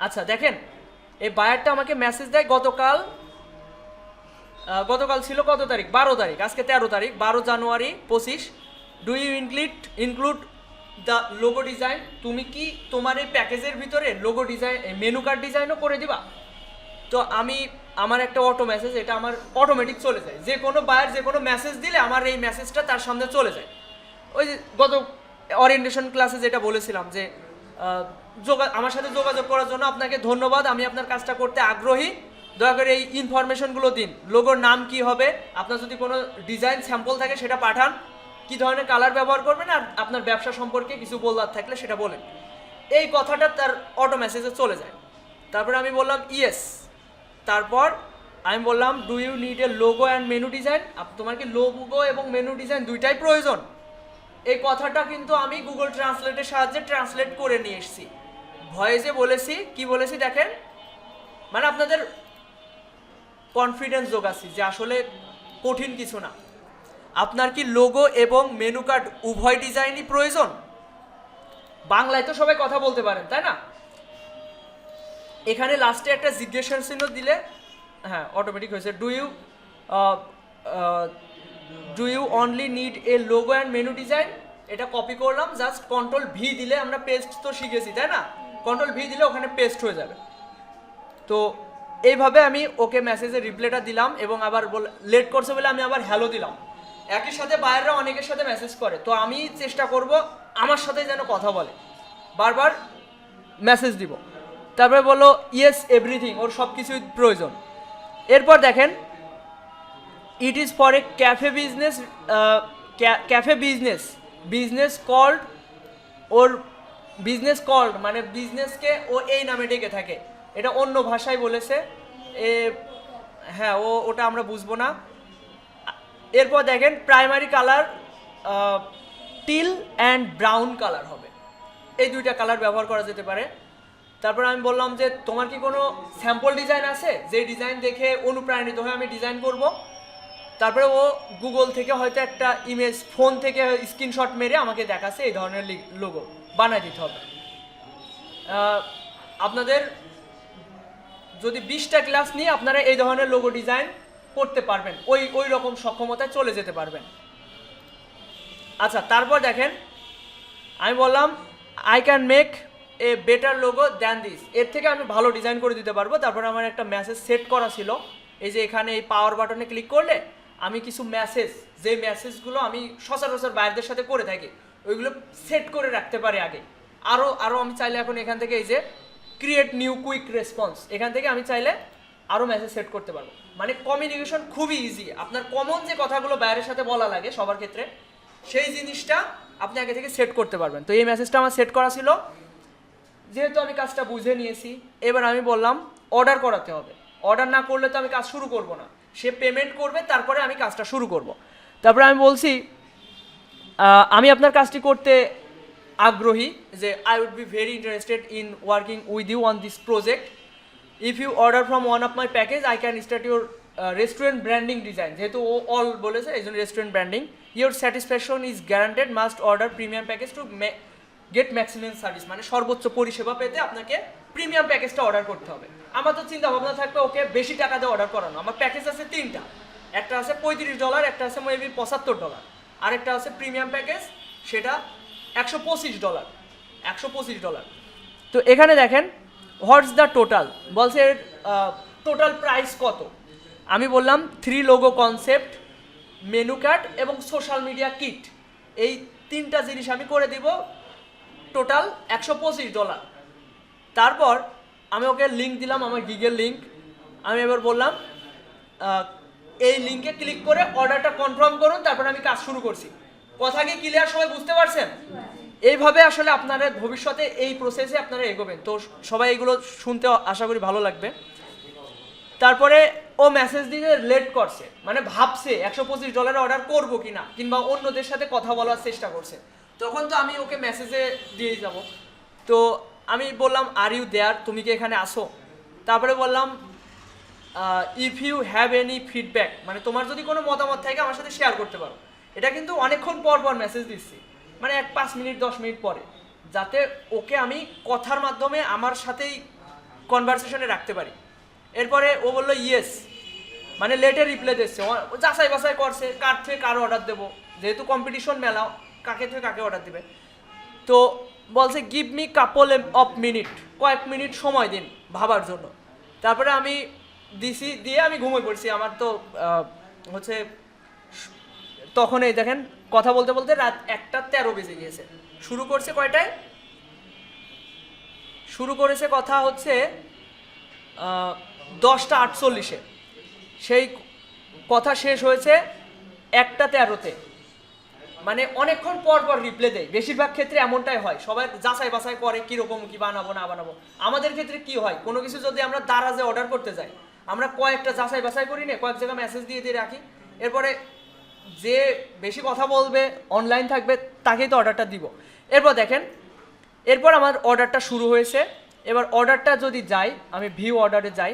আচ্ছা দেখেন, এই বায়ারটা আমাকে মেসেজ দেয় গতকাল ছিল কত তারিখ, 12 তারিখ, আজকে 13 তারিখ, 12 জানুয়ারি 25। Do you include the logo design? তুমি কি তোমার এই প্যাকেজের ভিতরে লোগো ডিজাইন, মেনু কার্ড ডিজাইনও করে দিবা? তো আমার একটা অটো মেসেজ, এটা আমার অটোমেটিক চলে যায়, যে কোনো বায়ার যে কোনো মেসেজ দিলে আমার এই মেসেজটা তার সামনে চলে যায়। ওই যে গত ওরিয়েন্টেশন ক্লাসে যেটা বলেছিলাম যে আমার সাথে যোগাযোগ করার জন্য আপনাকে ধন্যবাদ, আমি আপনার কাজটা করতে আগ্রহী, দয়া করে এই ইনফরমেশনগুলো দিন। লোগোর নাম কি হবে, আপনার যদি কোনো ডিজাইন স্যাম্পল থাকে সেটা পাঠান, কি ধরনের কালার ব্যবহার করবেন, আর আপনার ব্যবসা সম্পর্কে কিছু বলার থাকলে সেটা বলেন। এই কথাটা তার অটো মেসেজে চলে যায়। তারপরে আমি বললাম ইয়েস। তারপর আমি বললাম do you need a logo and menu design? তোমার কি লোগো এবং মেনু ডিজাইন দুইটাই প্রয়োজন? এই কথাটা কিন্তু আমি গুগল ট্রান্সলেটের সাহায্যে ট্রান্সলেট করে নিয়ে এসেছি। ভয়েসে বলেছি, কি বলেছি দেখেন, মানে আপনাদের কনফিডেন্স যোগাচ্ছি যে আসলে কঠিন কিছু না। আপনার কি লোগো এবং মেনু কার্ড উভয় ডিজাইনই প্রয়োজন? বাংলায় তো সবাই কথা বলতে পারেন, তাই না? এখানে লাস্টে একটা জিজ্ঞাসার চিহ্ন দিলে হ্যাঁ অটোমেটিক হয়েছে। Do you only need a logo and menu design? এটা কপি করলাম, জাস্ট Ctrl+V দিলে, আমরা পেস্ট তো শিখেছি তাই না, Ctrl+V দিলে ওখানে পেস্ট হয়ে যাবে। তো এইভাবে আমি ওকে মেসেজের রিপ্লাইটা দিলাম, এবং আবার লেট করছে বলে আমি আবার হ্যালো দিলাম। একই সাথে বায়াররা অনেকের সাথে মেসেজ করে, তো আমি চেষ্টা করব আমার সাথে যেন কথা বলে, বারবার মেসেজ দিব। তারপরে বললো ইয়েস এভরিথিং, ওর সব কিছুই প্রয়োজন। এরপর দেখেন it is for a cafe business called, ওর বিজনেস কল্ড মানে বিজনেসকে ও এই নামে ডেকে থাকে, এটা অন্য ভাষায় বলেছে, হ্যাঁ ওটা আমরা বুঝবো না। এরপর দেখেন primary colour till and brown colour হবে, এই দুইটা কালার ব্যবহার করা যেতে পারে। তারপর আমি বললাম যে তোমার কি কোনো স্যাম্পল ডিজাইন আছে, যে ডিজাইন দেখে অনুপ্রাণিত হয়ে আমি ডিজাইন করব? তারপরে ও গুগল থেকে হয়তো একটা ইমেজ, ফোন থেকে স্ক্রিনশট মেরে আমাকে দেখাচ্ছে এই ধরনের লোগো বানাই দিতে হবে। আপনাদের যদি 20টা ক্লাস নিয়ে আপনারা এই ধরনের লোগো ডিজাইন করতে পারবেন, ওই রকম সক্ষমতায় চলে যেতে পারবেন। আচ্ছা তারপর দেখেন আমি বললাম I can make a better logo than this, এর থেকে আমি ভালো ডিজাইন করে দিতে পারবো। তারপর আমার একটা মেসেজ সেট করা ছিল, এই যে এখানে এই পাওয়ার বাটনে ক্লিক করলে আমি কিছু মেসেজ, যে মেসেজগুলো আমি সচরাচর বাইরদের সাথে করে থাকি ওইগুলো সেট করে রাখতে পারি আগে। আরও আমি চাইলে এখন এখান থেকে এই যে ক্রিয়েট নিউ কুইক রেসপন্স, এখান থেকে আমি চাইলে আরও মেসেজ সেট করতে পারবো। মানে কমিউনিকেশন খুবই ইজি। আপনার কমন যে কথাগুলো বাইরের সাথে বলা লাগে সবার ক্ষেত্রে, সেই জিনিসটা আপনি আগে থেকে সেট করতে পারবেন। তো এই মেসেজটা আমার সেট করা ছিল। যেহেতু আমি কাজটা বুঝে নিয়েছি, এবার আমি বললাম অর্ডার করাতে হবে, অর্ডার না করলে তো আমি কাজ শুরু করব না। সে পেমেন্ট করবে, তারপরে আমি কাজটা শুরু করব। তারপরে আমি বলছি আমি আপনার কাজটি করতে আগ্রহী, যে I would be very interested in working with you on this project. If you order from one of my package I can start your restaurant branding design, যেহেতু ও অল বলেছে এই জন্য restaurant branding. Your satisfaction is guaranteed, must order premium package to get maximum service, মানে সর্বোচ্চ পরিষেবা পেতে আপনাকে প্রিমিয়াম প্যাকেজটা অর্ডার করতে হবে। আমার তো চিন্তা ভাবনা থাকবে ওকে বেশি টাকা দিয়ে অর্ডার করানো। আমার প্যাকেজ আছে তিনটা, একটা আছে $35, একটা আছে মেবি $75, আরেকটা আছে প্রিমিয়াম প্যাকেজ, সেটা $125, $125। তো এখানে দেখেন হোয়াটস দ্য টোটাল, বলছে টোটাল প্রাইস কত। আমি বললাম 3 লোগো কনসেপ্ট, মেনু কার্ড এবং সোশ্যাল মিডিয়া কিট, এই তিনটা জিনিস আমি করে দিব, টোটাল $125। তারপর আমি ওকে লিঙ্ক দিলাম, আমার গিগের লিঙ্ক। আমি এবার বললাম এই লিঙ্কে ক্লিক করে অর্ডারটা কনফার্ম করুন, তারপর আমি কাজ শুরু করছি। কথা কি ক্লিয়ার, সবাই বুঝতে পারছেন? এইভাবে আসলে আপনারা ভবিষ্যতে এই প্রসেসে আপনারা এগোবেন। তো সবাই এগুলো শুনতে আশা করি ভালো লাগবে। তারপরে ও মেসেজ দিয়ে লেট করছে, মানে ভাবছে $125 অর্ডার করবো কিনা, কিংবা অন্যদের সাথে কথা বলার চেষ্টা করছে। তখন তো আমি ওকে মেসেজে দিয়ে যাব। তো আমি বললাম আর ইউ দেয়ার, তুমি কি এখানে আসো? তারপরে বললাম if you have any feedback, মানে তোমার যদি কোনো মতামত থাকে আমার সাথে শেয়ার করতে পারো। এটা কিন্তু অনেকক্ষণ পর পর মেসেজ দিচ্ছি, মানে 5 মিনিট 10 মিনিট পরে, যাতে ওকে আমি কথার মাধ্যমে আমার সাথেই কনভারসেশনে রাখতে পারি। এরপরে ও বললো ইয়েস, মানে লেটে রিপ্লাই দিচ্ছে, ও যাচাই বাছাই করছে কার থেকে কার অর্ডার দেবো, যেহেতু কম্পিটিশন মেলা, কাকে থেকে কাকে অর্ডার দেবে। তো বলছে give me couple of minute, কয়েক মিনিট সময় দিন ভাবার জন্য। তারপরে আমি দিছি, দিয়ে আমি ঘুমিয়ে পড়ছি। আমার তো হচ্ছে তখন এই দেখেন কথা বলতে বলতে রাত 1:13 বেজে গিয়েছে। শুরু করছে কয়টায়? শুরু করেছে কথা হচ্ছে 10:48-এ, সেই কথা শেষ হয়েছে 1:13-তে। মানে অনেকক্ষণ পর পর রিপ্লে দেয়, বেশিরভাগ ক্ষেত্রে এমনটাই হয়। সবাই যাচাই বাছাই করে কীরকম কী বানাবো না বানাবো। আমাদের ক্ষেত্রে কি হয়, কোনো কিছু যদি আমরা দারাজে অর্ডার করতে যাই, আমরা কয়েকটা যাচাই বাছাই করি না, কয়েক জায়গায় মেসেজ দিয়ে দিয়ে রাখি। এরপরে যে বেশি কথা বলবে, অনলাইন থাকবে, তাকেই তো অর্ডারটা দিব। এরপর দেখেন, এরপর আমার অর্ডারটা শুরু হয়েছে। এবার অর্ডারটা যদি যাই, আমি ভিউ অর্ডারে যাই,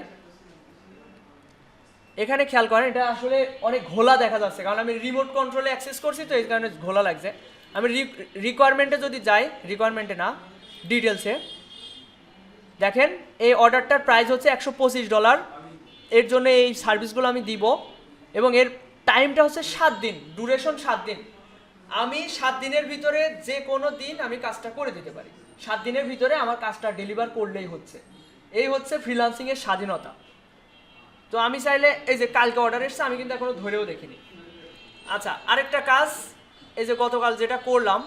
এখানে খেয়াল করেন এটা আসলে অনেক ঘোলা দেখা যাচ্ছে, কারণ আমি রিমোট কন্ট্রোলে অ্যাক্সেস করছি, তো এই কারণে ঘোলা লাগছে। আমি রিকোয়ারমেন্টে যদি যাই, রিকোয়ারমেন্টে না, ডিটেলসে দেখেন এই অর্ডারটার প্রাইস হচ্ছে $125। এর জন্য এই সার্ভিসগুলো আমি দিব, এবং এর টাইমটা হচ্ছে 7 দিন, ডুরেশন 7 দিন। আমি 7 দিনের ভিতরে যে কোনো দিন আমি কাজটা করে দিতে পারি। 7 দিনের ভিতরে আমার কাজটা ডেলিভার করলেই হচ্ছে। এই হচ্ছে ফ্রিল্যান্সিংয়ের স্বাধীনতা। তো আমি চাইলে, এই যে কালকে অর্ডার এসছে, আমি কিন্তু এখনো ধরেও দেখিনি। আচ্ছা, আরেকটা কাজ, এই যে গতকাল যেটা করলাম,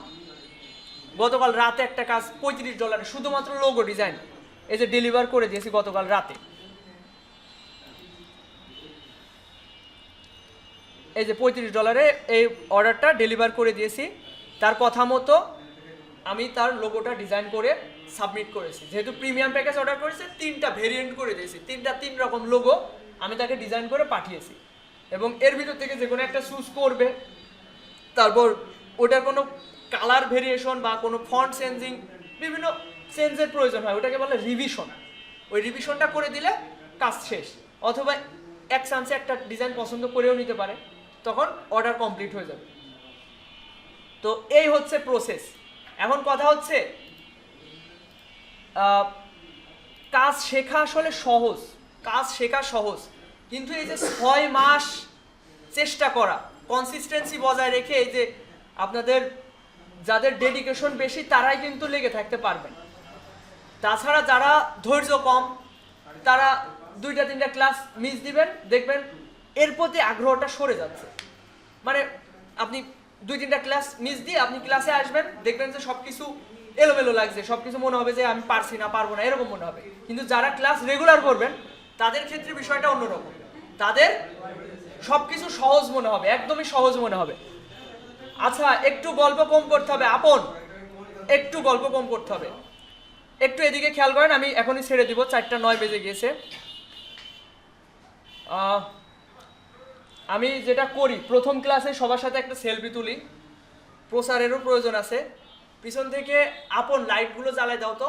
গতকাল রাতে একটা কাজ $35, শুধুমাত্র লোগো ডিজাইন, এই যে ডেলিভার করে দিয়েছি গতকাল রাতে। এই যে $35 এই অর্ডারটা ডেলিভার করে দিয়েছি। তার কথা মতো আমি তার লোগোটা ডিজাইন করে সাবমিট করেছি। যেহেতু প্রিমিয়াম প্যাকেজ অর্ডার করেছে, 3টা ভেরিয়েন্ট করে দিয়েছি, 3 রকম লোগো আমি তাকে ডিজাইন করে পাঠিয়েছি। এবং এর ভিতর থেকে যে কোনো একটা চুজ করবে, তারপর ওটার কোনো কালার ভেরিয়েশন বা কোনো ফন্ট চেঞ্জিং, বিভিন্ন চেঞ্জের প্রয়োজন হয়, ওটাকে বলে রিভিশন। ওই রিভিশনটা করে দিলে কাজ শেষ। অথবা এক চান্সে একটা ডিজাইন পছন্দ করেও নিতে পারে, তখন অর্ডার কমপ্লিট হয়ে যাবে। তো এই হচ্ছে প্রসেস। এখন কথা হচ্ছে কাজ শেখা আসলে সহজ, কাজ শেখা সহজ, কিন্তু এই যে 6 মাস চেষ্টা করা, কনসিস্টেন্সি বজায় রেখে, এই যে আপনাদের যাদের ডেডিকেশন বেশি তারাই কিন্তু লেগে থাকতে পারবেন। তাছাড়া যারা ধৈর্য কম, তারা 2-3টা ক্লাস মিস দিবেন, দেখবেন এর প্রতি আগ্রহটা সরে যাচ্ছে। মানে আপনি 2-3টা ক্লাস মিস দিয়ে আপনি ক্লাসে আসবেন, দেখবেন যে সব কিছু এলোমেলো লাগছে, সব কিছু মনে হবে যে আমি পারছি না, পারবো না, এরকম মনে হবে। কিন্তু যারা ক্লাস রেগুলার করবেন, তাদের ক্ষেত্রে বিষয়টা অন্যরকম। তাদের সব কিছু সহজ মনে হবে, একদমই সহজ মনে হবে। আচ্ছা, একটু গল্প কম করতে হবে আপন, একটু গল্প কম করতে হবে। একটু এদিকে খেয়াল করেন, আমি এখনই ছেড়ে দিব, 4:09 বেজে গিয়েছে। আমি যেটা করি প্রথম ক্লাসে সবার সাথে একটা সেলফি তুলি, প্রচারেরও প্রয়োজন আছে। পিছন থেকে আপন লাইটগুলো জ্বালায় দাও তো।